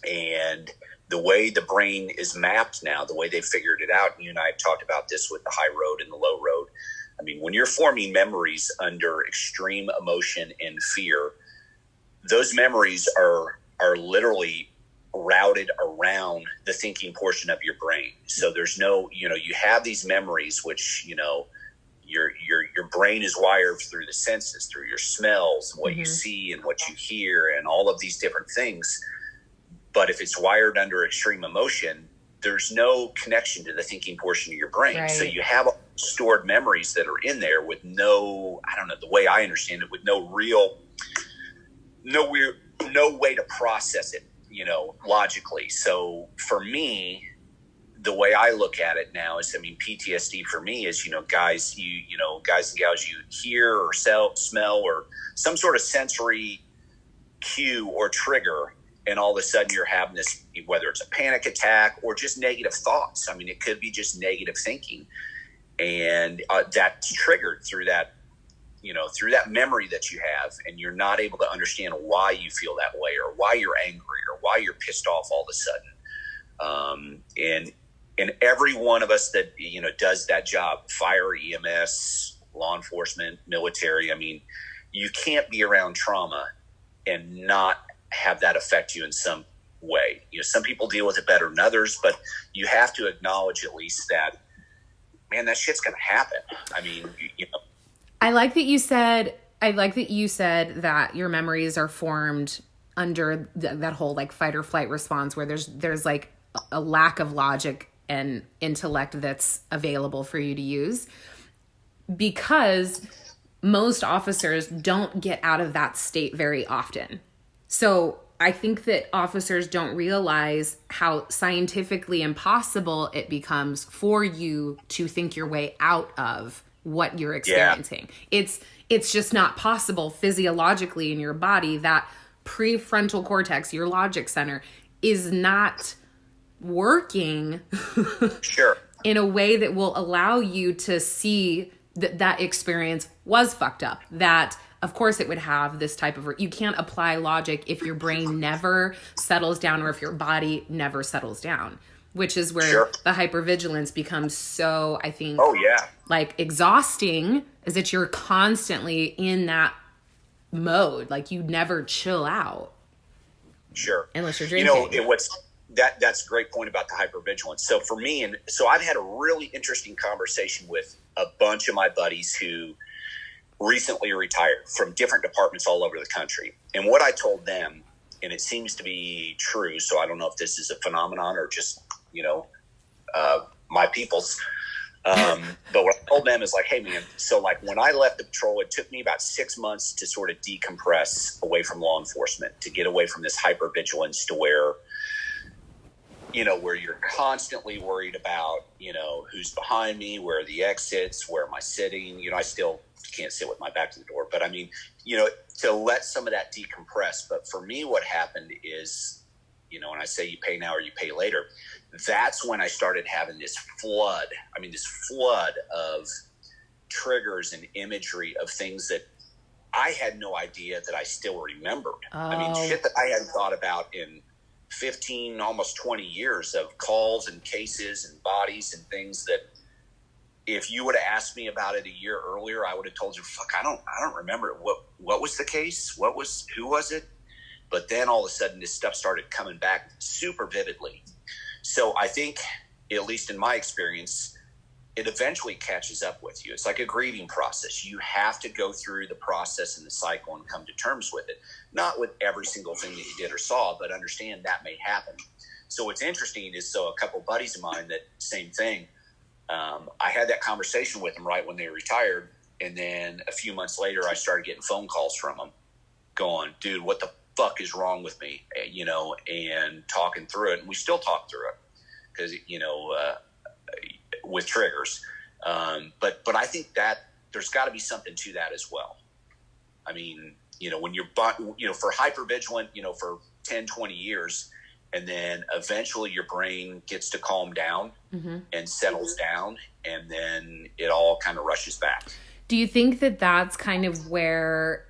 and the way the brain is mapped now, the way they figured it out, and you and I have talked about this with the high road and the low road. I mean, when you're forming memories under extreme emotion and fear, those memories are literally routed around the thinking portion of your brain. So there's no, you have these memories, which, your brain is wired through the senses, through your smells, what you see and what you hear, and all of these different things. But if it's wired under extreme emotion, there's no connection to the thinking portion of your brain. Right. So you have stored memories that are in there with no, I don't know, the way I understand it, with no way to process it, logically. So for me, the way I look at it now is, I mean, PTSD for me is, guys and gals, you hear or smell or some sort of sensory cue or trigger, and all of a sudden you're having this, whether it's a panic attack or just negative thoughts. I mean, it could be just negative thinking. And that's triggered through that, through that memory that you have, and you're not able to understand why you feel that way or why you're angry or why you're pissed off all of a sudden. And every one of us that, does that job, fire, EMS, law enforcement, military, I mean, you can't be around trauma and not have that affect you in some way. Some people deal with it better than others, but you have to acknowledge at least that, man, that shit's going to happen. I mean, I like that you said that your memories are formed under that whole like fight or flight response, where there's like a lack of logic and intellect that's available for you to use, because most officers don't get out of that state very often. So I think that officers don't realize how scientifically impossible it becomes for you to think your way out of what you're experiencing. Yeah. It's just not possible physiologically in your body. That prefrontal cortex, your logic center, is not working sure in a way that will allow you to see that experience was fucked up. That of course it would have this type of, you can't apply logic if your brain never settles down or if your body never settles down, which is where the hypervigilance becomes so, I think, like exhausting, is that you're constantly in that mode. Like you never chill out. Sure. unless you're You know, drinking. that's a great point about the hypervigilance. So for me, and so I've had a really interesting conversation with a bunch of my buddies who recently retired from different departments all over the country. And what I told them, and it seems to be true, so I don't know if this is a phenomenon or just, my people's. But what I told them is like, hey man, so like when I left the patrol, it took me about 6 months to sort of decompress away from law enforcement, to get away from this hypervigilance to where you're constantly worried about, who's behind me, where are the exits, where am I sitting? I still can't sit with my back to the door, but I mean, to let some of that decompress. But for me, what happened is, when I say you pay now or you pay later, that's when I started having this flood of triggers and imagery of things that I had no idea that I still remembered. Oh. I mean, shit that I hadn't thought about in 15, almost 20 years of calls and cases and bodies and things that if you would have asked me about it a year earlier, I would have told you, fuck, I don't remember what was the case? Who was it? But then all of a sudden this stuff started coming back super vividly. So I think, at least in my experience, it eventually catches up with you. It's like a grieving process. You have to go through the process and the cycle and come to terms with it. Not with every single thing that you did or saw, but understand that may happen. So what's interesting is, a couple buddies of mine, that same thing, I had that conversation with them right when they retired. And then a few months later, I started getting phone calls from them going, dude, what the fuck is wrong with me? And talking through it. And we still talk through it because, with triggers. But I think that there's got to be something to that as well. I mean, when you're, for hypervigilant, for 10, 20 years, and then eventually your brain gets to calm down and settles down, and then it all kind of rushes back. Do you think that that's kind of where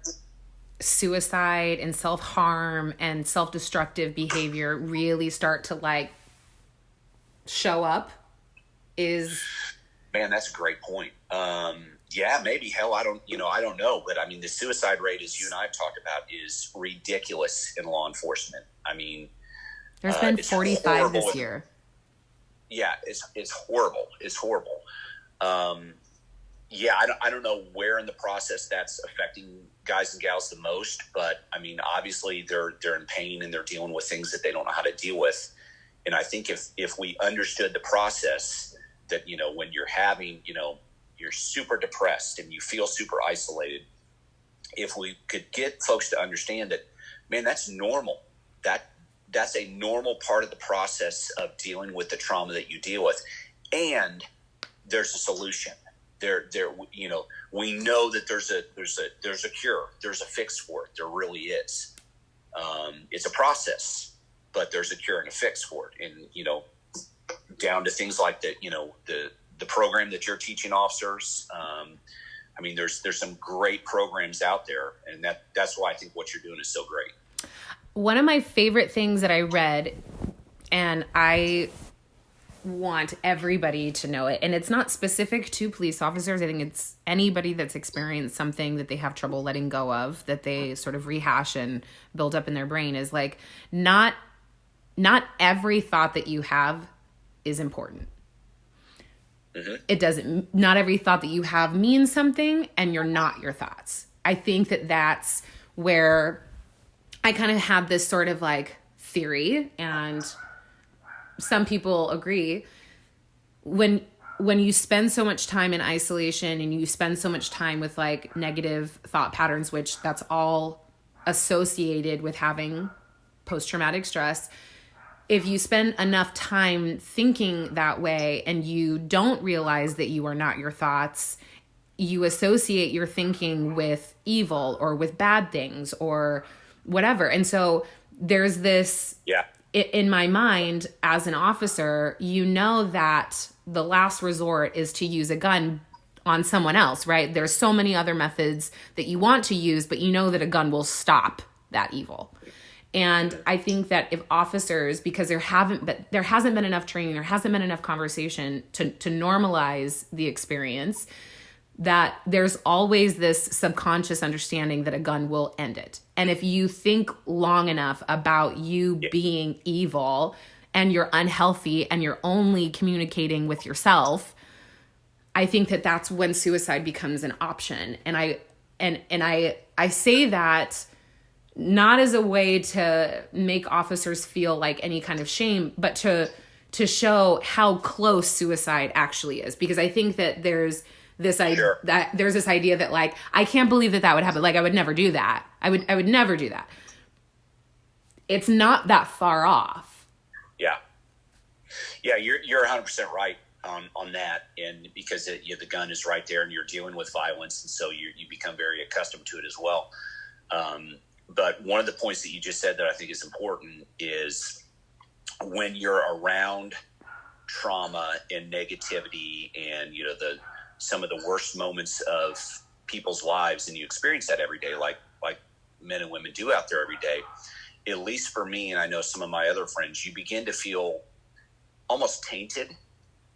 suicide and self-harm and self-destructive behavior really start to show up? Man, that's a great point. Yeah, maybe. Hell, I don't know. But I mean, the suicide rate, as you and I have talked about, is ridiculous in law enforcement. I mean, there's been 45 this year. Yeah, it's horrible. It's horrible. Yeah, I don't know where in the process that's affecting guys and gals the most, but I mean, obviously they're in pain and they're dealing with things that they don't know how to deal with. And I think if we understood the process that, when you're having, you're super depressed and you feel super isolated, if we could get folks to understand that, man, that's normal. That's a normal part of the process of dealing with the trauma that you deal with. And there's a solution. We know that there's a cure, there's a fix for it. There really is. It's a process, but there's a cure and a fix for it. And, down to things like the program that you're teaching officers. I mean, there's some great programs out there, and that's why I think what you're doing is so great. One of my favorite things that I read, and I want everybody to know it, and it's not specific to police officers. I think it's anybody that's experienced something that they have trouble letting go of, that they sort of rehash and build up in their brain, is not every thought that you have is important. Mm-hmm. Not every thought that you have means something, and you're not your thoughts. I think that that's where I kind of have this sort of theory, and some people agree. When you spend so much time in isolation and you spend so much time with negative thought patterns, which that's all associated with having post-traumatic stress, if you spend enough time thinking that way and you don't realize that you are not your thoughts, you associate your thinking with evil or with bad things or whatever. And so there's this, in my mind, as an officer, that the last resort is to use a gun on someone else, right? There's so many other methods that you want to use, but that a gun will stop that evil. And I think that if officers, because there hasn't been enough training, there hasn't been enough conversation to normalize the experience, that there's always this subconscious understanding that a gun will end it. And if you think long enough about you being evil and you're unhealthy and you're only communicating with yourself, I think that that's when suicide becomes an option. And I say that not as a way to make officers feel like any kind of shame, but to show how close suicide actually is. Because I think that there's this idea that there's this idea that like, I can't believe that would happen. Like, I would never do that. I would never do that. It's not that far off. Yeah. Yeah. You're 100% right on that. And because the gun is right there and you're dealing with violence. And so you become very accustomed to it as well. But one of the points that you just said that I think is important is when you're around trauma and negativity and, some of the worst moments of people's lives, and you experience that every day, like men and women do out there every day, at least for me, and I know some of my other friends, you begin to feel almost tainted,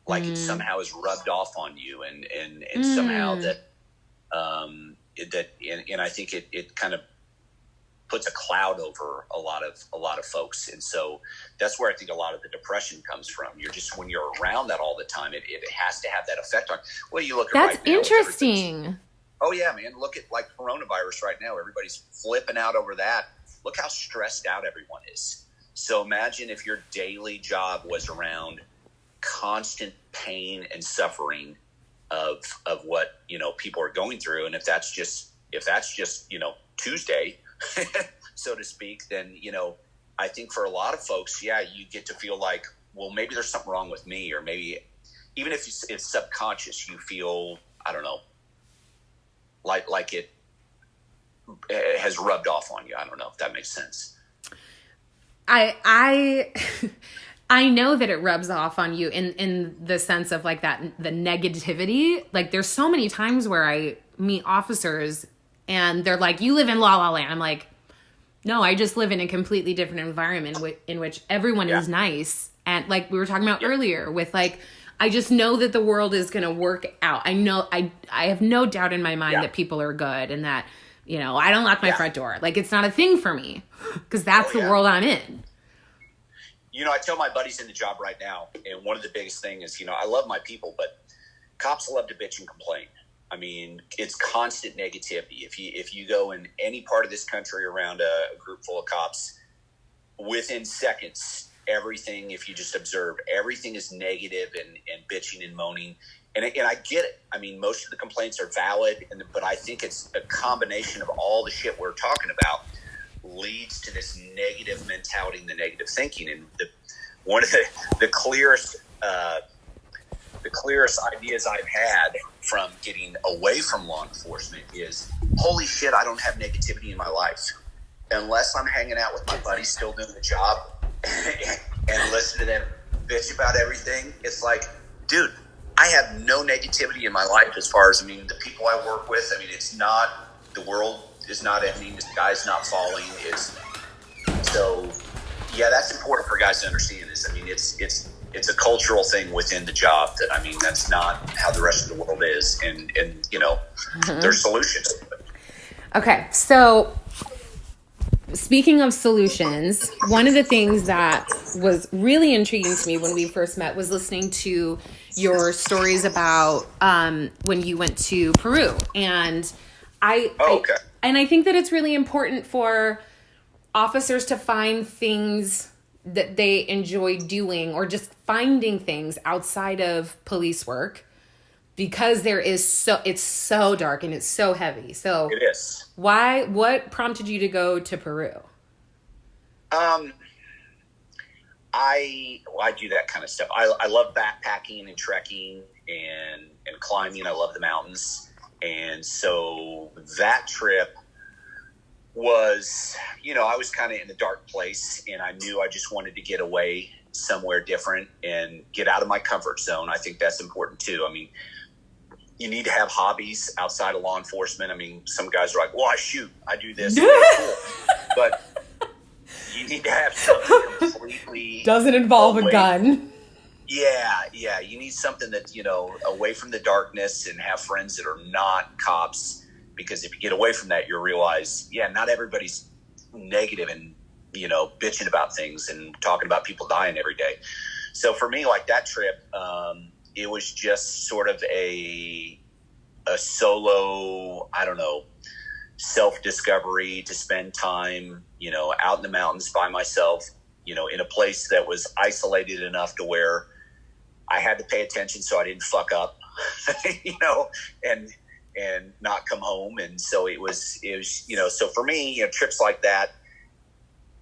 like it somehow is rubbed off on you. And somehow that, and I think it kind of puts a cloud over a lot of folks. And so that's where I think a lot of the depression comes from. When you're around that all the time, it has to have that effect on, well, you look at that's right now, interesting. Oh yeah, man. Look at like coronavirus right now. Everybody's flipping out over that. Look how stressed out everyone is. So imagine if your daily job was around constant pain and suffering of what, people are going through. And if that's just, Tuesday, so to speak, then, I think for a lot of folks, you get to feel like, well, maybe there's something wrong with me, or maybe even if it's subconscious, you feel, I don't know, like it has rubbed off on you. I don't know if that makes sense. I know that it rubs off on you in the sense of like that, the negativity. Like there's so many times where I meet officers and they're like, you live in La La Land. I'm like, no, I just live in a completely different environment in which everyone is nice. And like we were talking about earlier with like, I just know that the world is going to work out. I know, I have no doubt in my mind that people are good and that, I don't lock my front door. Like it's not a thing for me because that's the world I'm in. I tell my buddies in the job right now, and one of the biggest things is, I love my people, but cops love to bitch and complain. I mean, it's constant negativity. If you go in any part of this country around a group full of cops, within seconds, everything, if you just observe, everything is negative and bitching and moaning. And I get it. I mean, most of the complaints are valid, but I think it's a combination of all the shit we're talking about leads to this negative mentality and the negative thinking. And one of the clearest ideas I've had from getting away from law enforcement is, holy shit, I don't have negativity in my life. Unless I'm hanging out with my buddies still doing the job and listen to them bitch about everything, it's like, dude, I have no negativity in my life as far as, the people I work with, it's not, the world is not ending, the sky's not falling. That's important for guys to understand is, it's a cultural thing within the job that, that's not how the rest of the world is. And there's solutions. Okay. So speaking of solutions, one of the things that was really intriguing to me when we first met was listening to your stories about when you went to Peru. And I think that it's really important for officers to find things that they enjoy doing or just finding things outside of police work because it's so dark and it's so heavy. So it is. What prompted you to go to Peru? I do that kind of stuff. I love backpacking and trekking and climbing. I love the mountains. And so that trip was, I was kind of in a dark place and I knew I just wanted to get away somewhere different and get out of my comfort zone. I think that's important too. You need to have hobbies outside of law enforcement. Some guys are like, well, I shoot, I do this. Cool. But you need to have something completely doesn't involve a gun. Yeah. You need something that, away from the darkness, and have friends that are not cops. Because if you get away from that, you realize, not everybody's negative and, bitching about things and talking about people dying every day. So for me, like that trip, it was just sort of a solo, I don't know, self-discovery, to spend time, out in the mountains by myself, in a place that was isolated enough to where I had to pay attention so I didn't fuck up, and not come home. And so it was, so for me, trips like that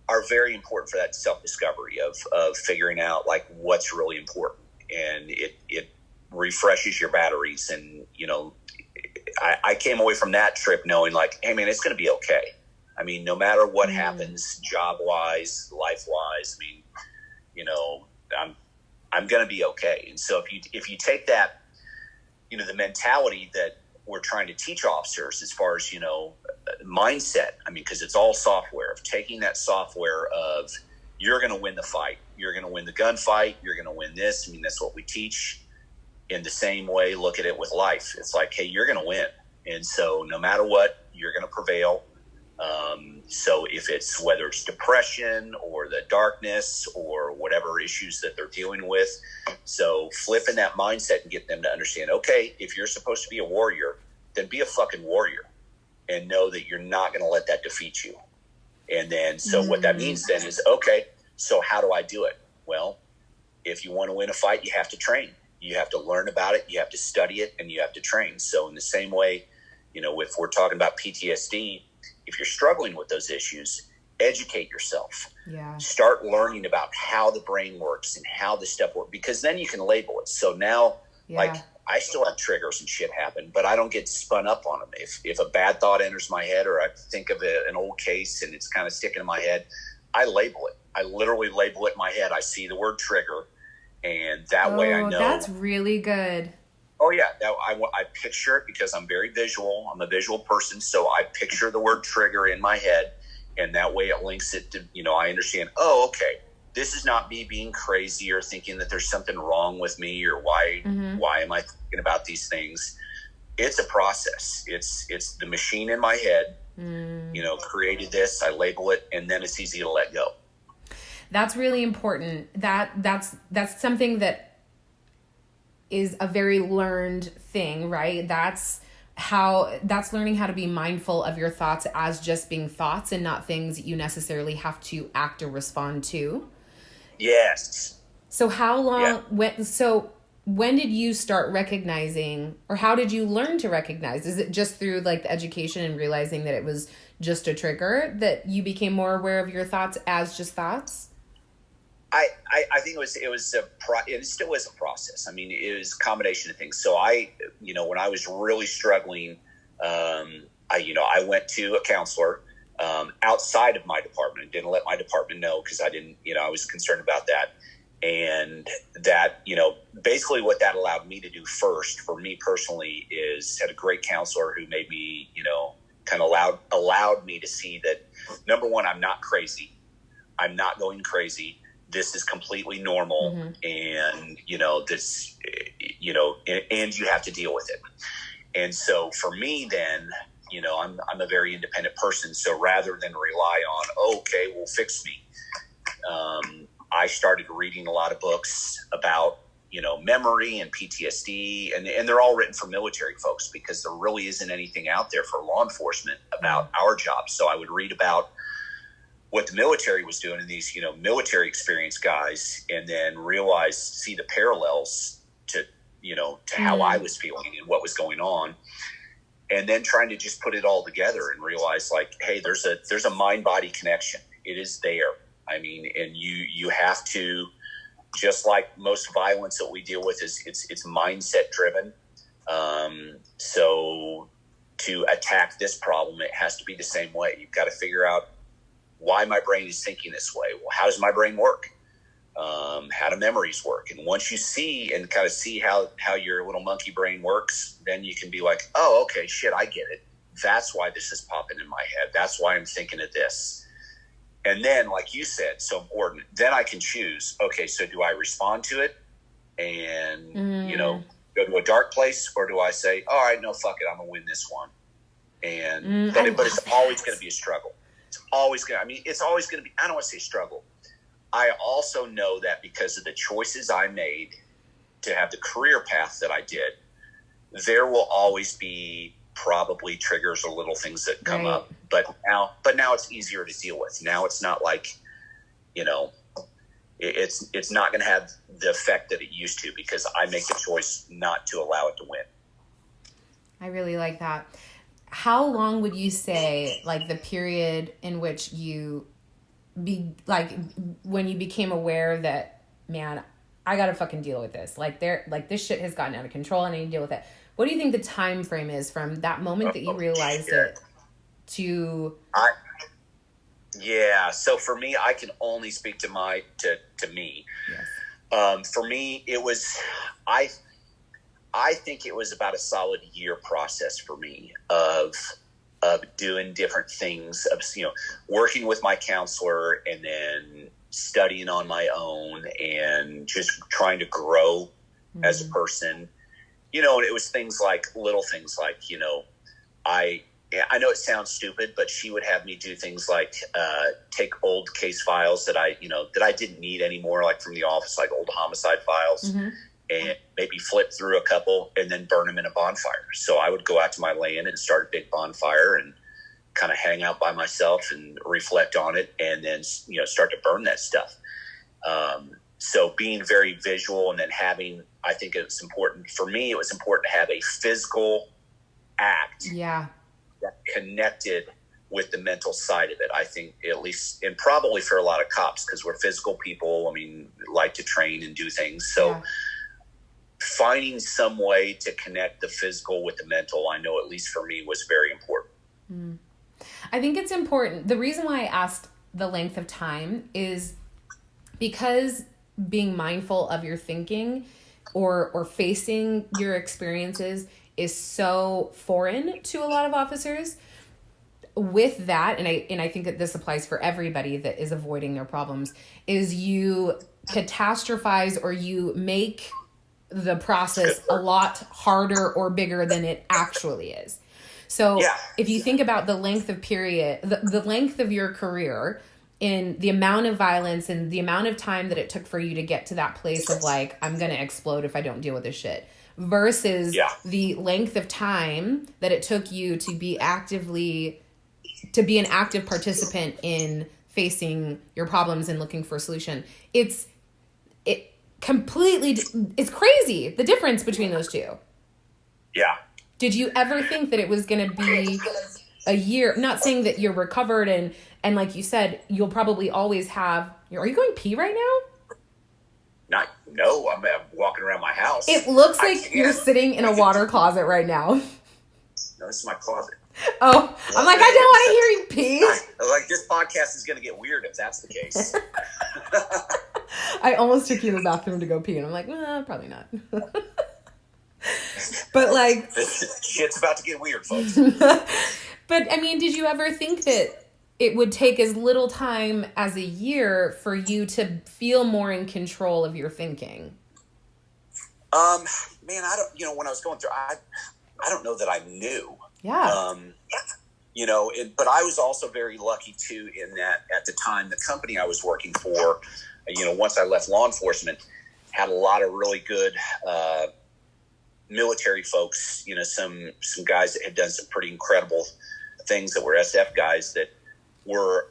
are very important for that self-discovery of figuring out like what's really important. And it refreshes your batteries. And, I came away from that trip knowing like, hey man, it's going to be okay. I mean, no matter what happens, job wise, life wise, I mean, I'm going to be okay. And so if you take that, the mentality that we're trying to teach officers as far as, mindset, I mean, because it's all software, of taking that software of you're going to win the fight, you're going to win the gunfight, you're going to win this. I mean, that's what we teach. In the same way, look at it with life. It's like, hey, you're going to win. And so no matter what, you're going to prevail. So if it's, whether it's depression or the darkness or whatever issues that they're dealing with, so flipping that mindset and get them to understand, okay, if you're supposed to be a warrior, then be a fucking warrior and know that you're not going to let that defeat you. And then, so what that means then is, okay, so how do I do it? Well, if you want to win a fight, you have to train. You have to learn about it. You have to study it, and you have to train. So in the same way, if we're talking about PTSD, if you're struggling with those issues, educate yourself. Yeah. Start learning about how the brain works and how the stuff works, because then you can label it. So now, like, I still have triggers and shit happen, but I don't get spun up on them. If a bad thought enters my head, or I think of an old case and it's kind of sticking in my head, I label it. I literally label it in my head. I see the word trigger, and that way I know. That's really good. Oh, yeah. I picture it because I'm very visual. I'm a visual person, so I picture the word trigger in my head, and that way it links it to, I understand, oh, okay, this is not me being crazy or thinking that there's something wrong with me, or why am I thinking about these things? It's a process. It's the machine in my head, created this, I label it, and then it's easy to let go. That's really important. That's something that is a very learned thing, right? That's learning how to be mindful of your thoughts as just being thoughts and not things you necessarily have to act or respond to. Yes. So how long, when did you start recognizing, or how did you learn to recognize? Is it just through like the education and realizing that it was just a trigger that you became more aware of your thoughts as just thoughts? I think it still is a process. I mean, it was a combination of things. So when I was really struggling, I went to a counselor outside of my department. I didn't let my department know because I didn't, I was concerned about that. And that, basically what that allowed me to do first for me personally is had a great counselor who made me, kind of allowed me to see that, number one, I'm not crazy. I'm not going crazy. This is completely normal, and this, and you have to deal with it. And so for me, then, I'm a very independent person. So rather than rely on, okay, well, fix me, I started reading a lot of books about, memory and PTSD, and they're all written for military folks because there really isn't anything out there for law enforcement about our job. So I would read about what the military was doing, and these, military experienced guys, and then see the parallels to how I was feeling and what was going on. And then trying to just put it all together and realize like, hey, there's a mind body connection. It is there. I mean, and you have to, just like most violence that we deal with it's mindset driven. So to attack this problem, it has to be the same way. You've got to figure out why my brain is thinking this way. Well, how does my brain work? How do memories work? And once you see how your little monkey brain works, then you can be like, oh, okay, shit, I get it. That's why this is popping in my head. That's why I'm thinking of this. And then, like you said, so important, then I can choose, okay, so do I respond to it and, go to a dark place, or do I say, all right, no, fuck it, I'm going to win this one? And, but it's always going to be a struggle. It's always going to be, I don't want to say struggle. I also know that because of the choices I made to have the career path that I did, there will always be probably triggers or little things that come up. But now it's easier to deal with. Now it's not like, it's not going to have the effect that it used to, because I make the choice not to allow it to win. I really like that. How long would you say, like, the period in which when you became aware that, man, I got to fucking deal with this. This shit has gotten out of control and I need to deal with it. What do you think the time frame is from that moment that you realized it to... So for me, I can only speak to me. Yes. For me, it was, I think it was about a solid year process for me of doing different things, of, working with my counselor and then studying on my own and just trying to grow as a person. And it was little things like, I know it sounds stupid, but she would have me do things like take old case files that I didn't need anymore, like from the office, like old homicide files, and maybe flip through a couple and then burn them in a bonfire. So I would go out to my land and start a big bonfire and kind of hang out by myself and reflect on it, and then start to burn that stuff. So being very visual, and then I think it's important for me. It was important to have a physical act. Yeah. That connected with the mental side of it. I think, at least, and probably for a lot of cops, because we're physical people, like to train and do things. So finding some way to connect the physical with the mental, I know, at least for me, was very important. I think it's important. The reason why I asked the length of time is because being mindful of your thinking or facing your experiences is so foreign to a lot of officers. With that, and I think that this applies for everybody that is avoiding their problems, is you catastrophize or you make the process a lot harder or bigger than it actually is. So if you think about the length of period, the length of your career, in the amount of violence and the amount of time that it took for you to get to that place of like, I'm going to explode if I don't deal with this shit, versus the length of time that it took you to be an active participant in facing your problems and looking for a solution. It's crazy, the difference between those two. Yeah. Did you ever think that it was going to be a year? Not saying that you're recovered and like you said, you'll probably always have... Are you going pee right now? No, I'm walking around my house. It looks like you're sitting in a water closet right now. No, this is my closet. Oh, I'm like, I don't want to hear you pee. Like, this podcast is going to get weird if that's the case. I almost took you to the bathroom to go pee, and I'm like, probably not. But like... Shit's about to get weird, folks. But, did you ever think that it would take as little time as a year for you to feel more in control of your thinking? Man, I don't, when I was going through, I don't know that I knew. Yeah. But I was also very lucky too, in that at the time, the company I was working for, once I left law enforcement, had a lot of really good, military folks, some guys that had done some pretty incredible things that were SF guys that were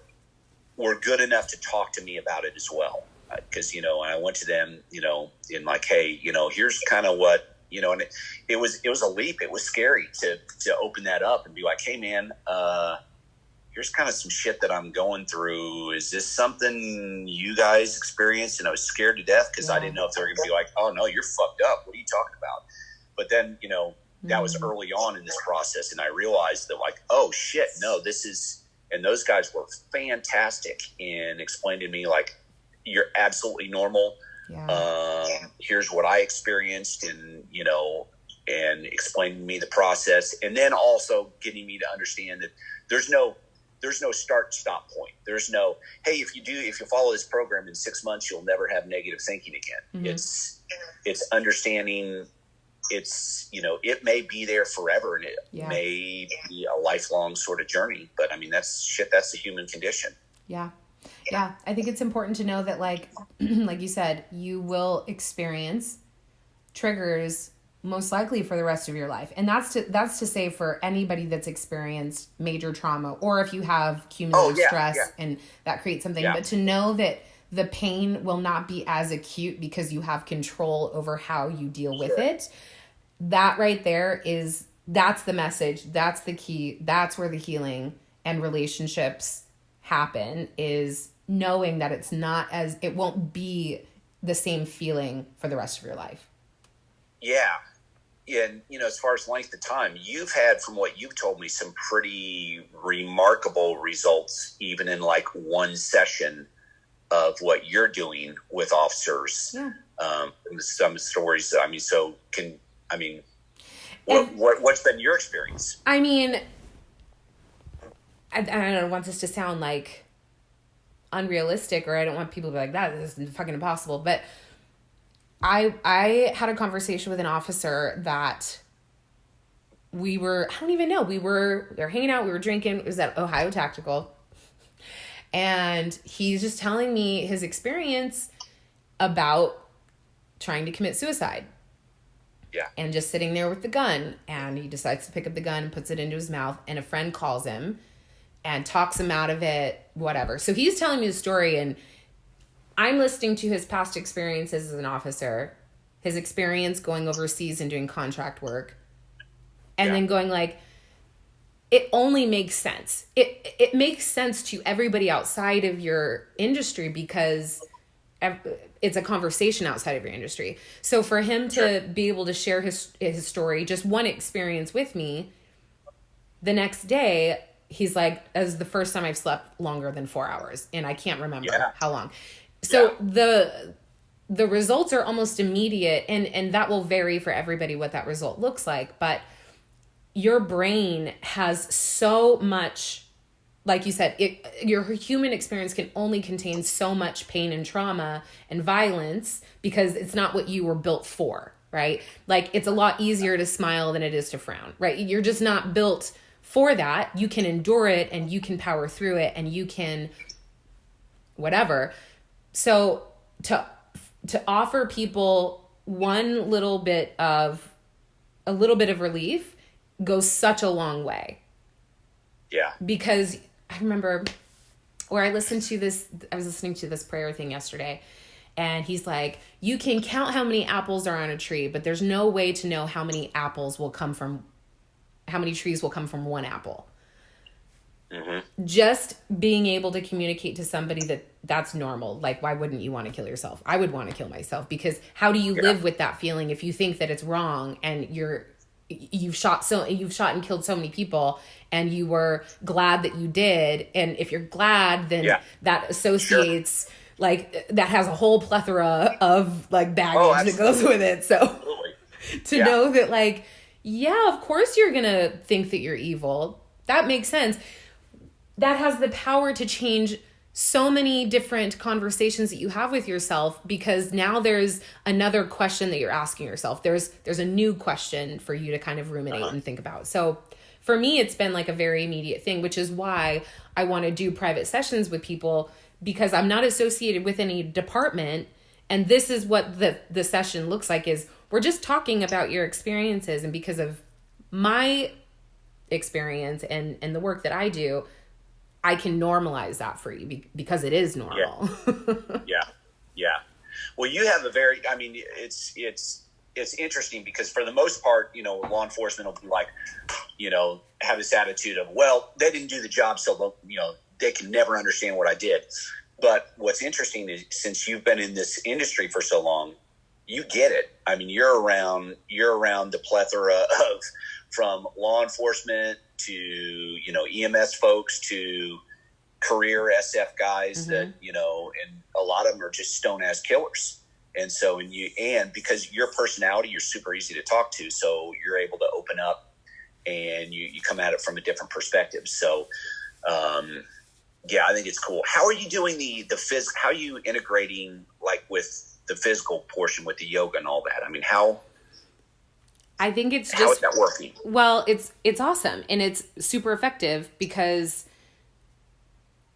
good enough to talk to me about it as well. Because, I went to them, in like, hey, here's kind of what, and it was a leap. It was scary to open that up and be like, hey man, here's kind of some shit that I'm going through. Is this something you guys experienced? And I was scared to death because I didn't know if they were going to be like, oh no, you're fucked up. What are you talking about? But then, that was early on in this process. And I realized that like, oh shit, no, this is, and those guys were fantastic in explaining to me like, you're absolutely normal. Yeah. Here's what I experienced, and and explaining to me the process, and then also getting me to understand that there's no start stop point. There's no, hey, if you follow this program in 6 months, you'll never have negative thinking again. Mm-hmm. it's understanding it's, it may be there forever, and it may be a lifelong sort of journey, but I mean, that's the human condition. Yeah. Yeah. I think it's important to know that, like, like you said, you will experience triggers most likely for the rest of your life. And that's to say for anybody that's experienced major trauma, or if you have cumulative stress and that creates something, but to know that the pain will not be as acute because you have control over how you deal with it. That right there that's the message. That's the key. That's where the healing and relationships happen, is knowing that it won't be the same feeling for the rest of your life. Yeah. Yeah. And, as far as length of time, you've had, from what you've told me, some pretty remarkable results, even in like one session of what you're doing with officers. Yeah. Some stories. I mean, what's been your experience? I mean, I don't want this to sound like unrealistic, or I don't want people to be like, that is fucking impossible. But I had a conversation with an officer that we were hanging out, we were drinking. It was at Ohio Tactical. And he's just telling me his experience about trying to commit suicide. Yeah. And just sitting there with the gun, and he decides to pick up the gun and puts it into his mouth, and a friend calls him and talks him out of it, whatever. So he's telling me the story, and I'm listening to his past experiences as an officer, his experience going overseas and doing contract work, and then going like, it only makes sense. It makes sense to everybody outside of your industry because it's a conversation outside of your industry. So for him to be able to share his story, just one experience with me, the next day, he's like, "As the first time I've slept longer than 4 hours, and I can't remember how long." So the results are almost immediate, and that will vary for everybody what that result looks like. But your brain has so much, like you said, your human experience can only contain so much pain and trauma and violence because it's not what you were built for, right? Like, it's a lot easier to smile than it is to frown, right? You're just not built for that. You can endure it, and you can power through it, and you can whatever. So to offer people a little bit of relief goes such a long way. Yeah. Because I remember where I was listening to this prayer thing yesterday, and he's like, you can count how many apples are on a tree, but there's no way to know how many trees will come from one apple. Mm-hmm. Just being able to communicate to somebody that's normal. Like, why wouldn't you want to kill yourself? I would want to kill myself, because how do you live with that feeling if you think that it's wrong and you've shot and killed so many people, and you were glad that you did? And if you're glad, then that associates like that has a whole plethora of like baggage that goes with it. So to know that, like, of course you're gonna think that you're evil. That makes sense. That has the power to change so many different conversations that you have with yourself, because now there's another question that you're asking yourself. There's a new question for you to kind of ruminate and think about. So for me, it's been like a very immediate thing, which is why I want to do private sessions with people, because I'm not associated with any department. And this is what the session looks like, is we're just talking about your experiences. And because of my experience and the work that I do, I can normalize that for you because it is normal. Yeah. Well, you have it's interesting because for the most part, law enforcement will be like, have this attitude of, well, they didn't do the job, so, they can never understand what I did. But what's interesting is, since you've been in this industry for so long, you get it. I mean, you're around the plethora of, from law enforcement to, EMS folks to career SF guys that, and a lot of them are just stone ass killers. And so, and because your personality, you're super easy to talk to. So you're able to open up and you come at it from a different perspective. So, I think it's cool. How are you doing how are you integrating, like, with the physical portion with the yoga and all that? I mean, how I think it's how is just, that working? well, it's awesome and it's super effective because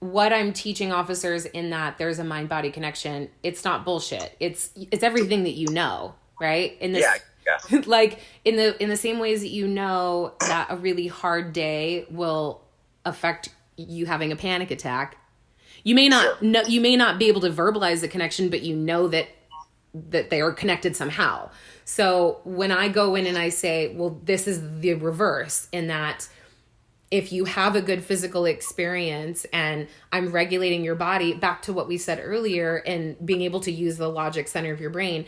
what I'm teaching officers in that there's a mind body connection, it's not bullshit. It's everything that you know, right? In this, Yeah. like in the same ways that you know that a really hard day will affect you having a panic attack. You may not know, you may not be able to verbalize the connection, but you know that they are connected somehow. So when I go in and I say, well, this is the reverse, in that if you have a good physical experience and I'm regulating your body, back to what we said earlier, and being able to use the logic center of your brain,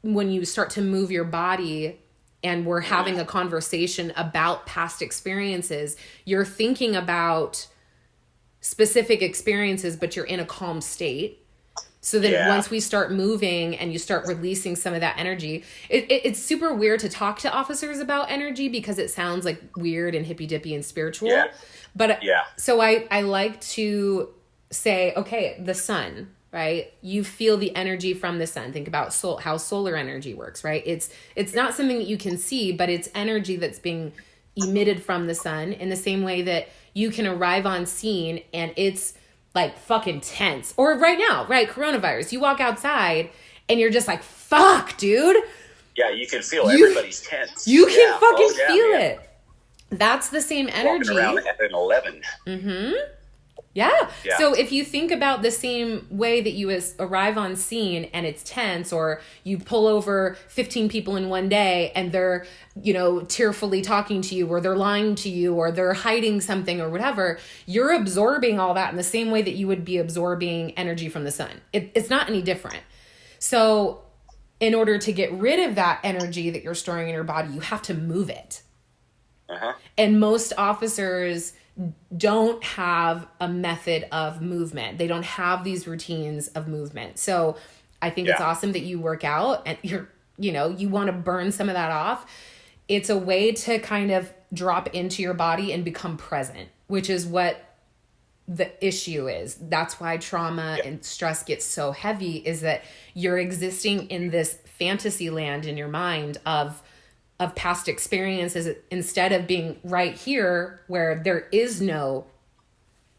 when you start to move your body and we're having a conversation about past experiences, you're thinking about specific experiences, but you're in a calm state. So then once we start moving and you start releasing some of that energy, it's super weird to talk to officers about energy because it sounds like weird and hippy dippy and spiritual. Yeah. But so I like to say, okay, the sun, right? You feel the energy from the sun. Think about how solar energy works, right? It's not something that you can see, but it's energy that's being emitted from the sun, in the same way that you can arrive on scene and it's like fucking tense. Or right now, right? Coronavirus. You walk outside and you're just like, fuck, dude. Yeah, you can feel everybody's tense. You can fucking feel it. That's the same energy. Walking around at an 11. Mm-hmm. Yeah. So if you think about the same way that you arrive on scene and it's tense, or you pull over 15 people in one day and they're, tearfully talking to you, or they're lying to you, or they're hiding something or whatever, you're absorbing all that in the same way that you would be absorbing energy from the sun. It's not any different. So in order to get rid of that energy that you're storing in your body, you have to move it. Uh-huh. And most officers don't have a method of movement. They don't have these routines of movement. So I think it's awesome that you work out and you want to burn some of that off. It's a way to kind of drop into your body and become present, which is what the issue is. That's why trauma and stress gets so heavy, is that you're existing in this fantasy land in your mind of past experiences, instead of being right here where there is no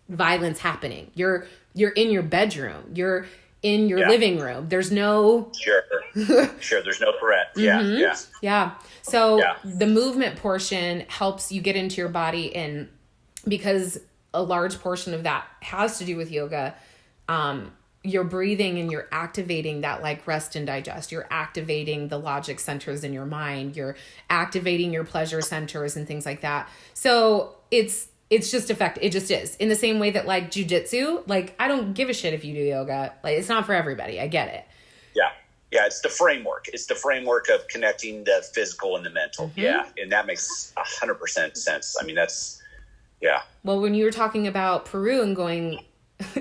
violence happening. You're in your bedroom. You're in your living room. There's no... Sure. There's no threat. Yeah. So the movement portion helps you get into your body, and because a large portion of that has to do with yoga, you're breathing and you're activating that like rest and digest. You're activating the logic centers in your mind. You're activating your pleasure centers and things like that. So it's just effective. It just is. In the same way that like jujitsu, like I don't give a shit if you do yoga. Like it's not for everybody. I get it. Yeah. It's the framework. It's the framework of connecting the physical and the mental. Mm-hmm. Yeah. And that makes 100% sense. I mean, that's, Well, when you were talking about Peru and going...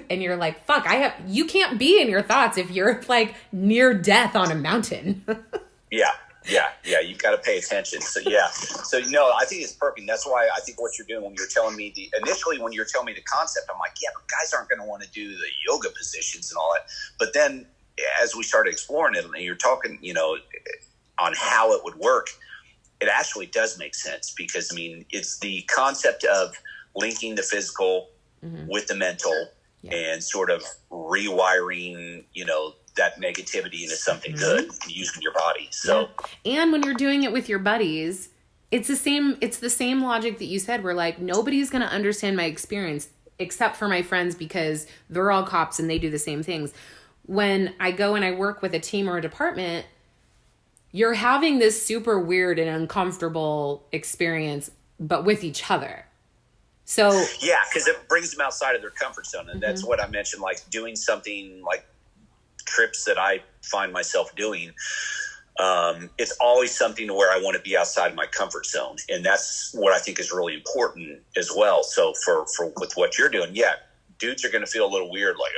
and you're like, fuck, you can't be in your thoughts if you're like near death on a mountain. Yeah. You've got to pay attention. So, I think it's perfect. That's why I think what you're doing when you're telling me initially when you're telling me the concept, I'm like, but guys aren't going to want to do the yoga positions and all that. But then as we started exploring it and you're talking, on how it would work, it actually does make sense, because I mean, it's the concept of linking the physical with the mental. And sort of rewiring, that negativity into something good using your body. So, and when you're doing it with your buddies, it's the same logic that you said. We're like, nobody's going to understand my experience except for my friends, because they're all cops and they do the same things. When I go and I work with a team or a department, you're having this super weird and uncomfortable experience, but with each other. So because it brings them outside of their comfort zone, and that's what I mentioned, like doing something like trips that I find myself doing. It's always something where I want to be outside of my comfort zone, and that's what I think is really important as well. So for with what you're doing, dudes are going to feel a little weird, like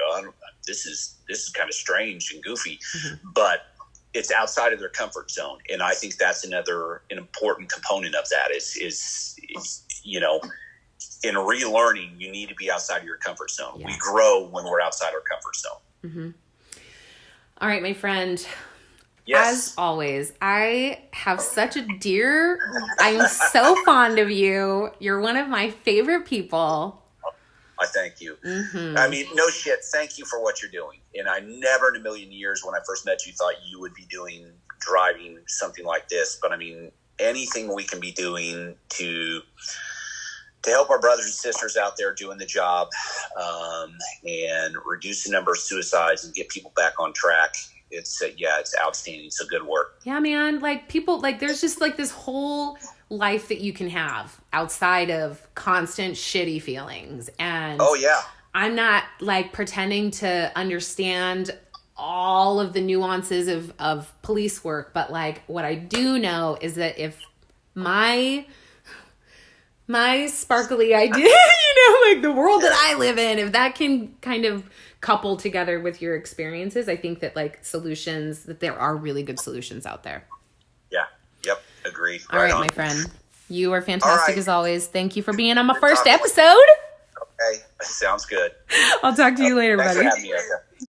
this is kind of strange and goofy, but it's outside of their comfort zone, and I think that's an important component of that is in relearning, you need to be outside of your comfort zone. We grow when we're outside our comfort zone. All right, my friend. Yes. As always, I have such a I'm so fond of you. You're one of my favorite people. I thank you. Mm-hmm. I mean, no shit. Thank you for what you're doing. And I never in a million years when I first met you thought you would be driving something like this. But I mean, anything we can be doing to help our brothers and sisters out there doing the job, and reduce the number of suicides and get people back on track. It's outstanding. It's a good work. Yeah, man. Like people, like there's just like this whole life that you can have outside of constant shitty feelings. And oh yeah, I'm not like pretending to understand all of the nuances of police work, but like what I do know is that if my sparkly idea, like the world that I live in, if that can kind of couple together with your experiences, I think that like that there are really good solutions out there. Yeah. Yep. Agreed. All right, on. my friend. You are fantastic right. as always. Thank you for being on my first episode. Okay. Sounds good. I'll talk to you later, Thanks buddy. for having me, Erica.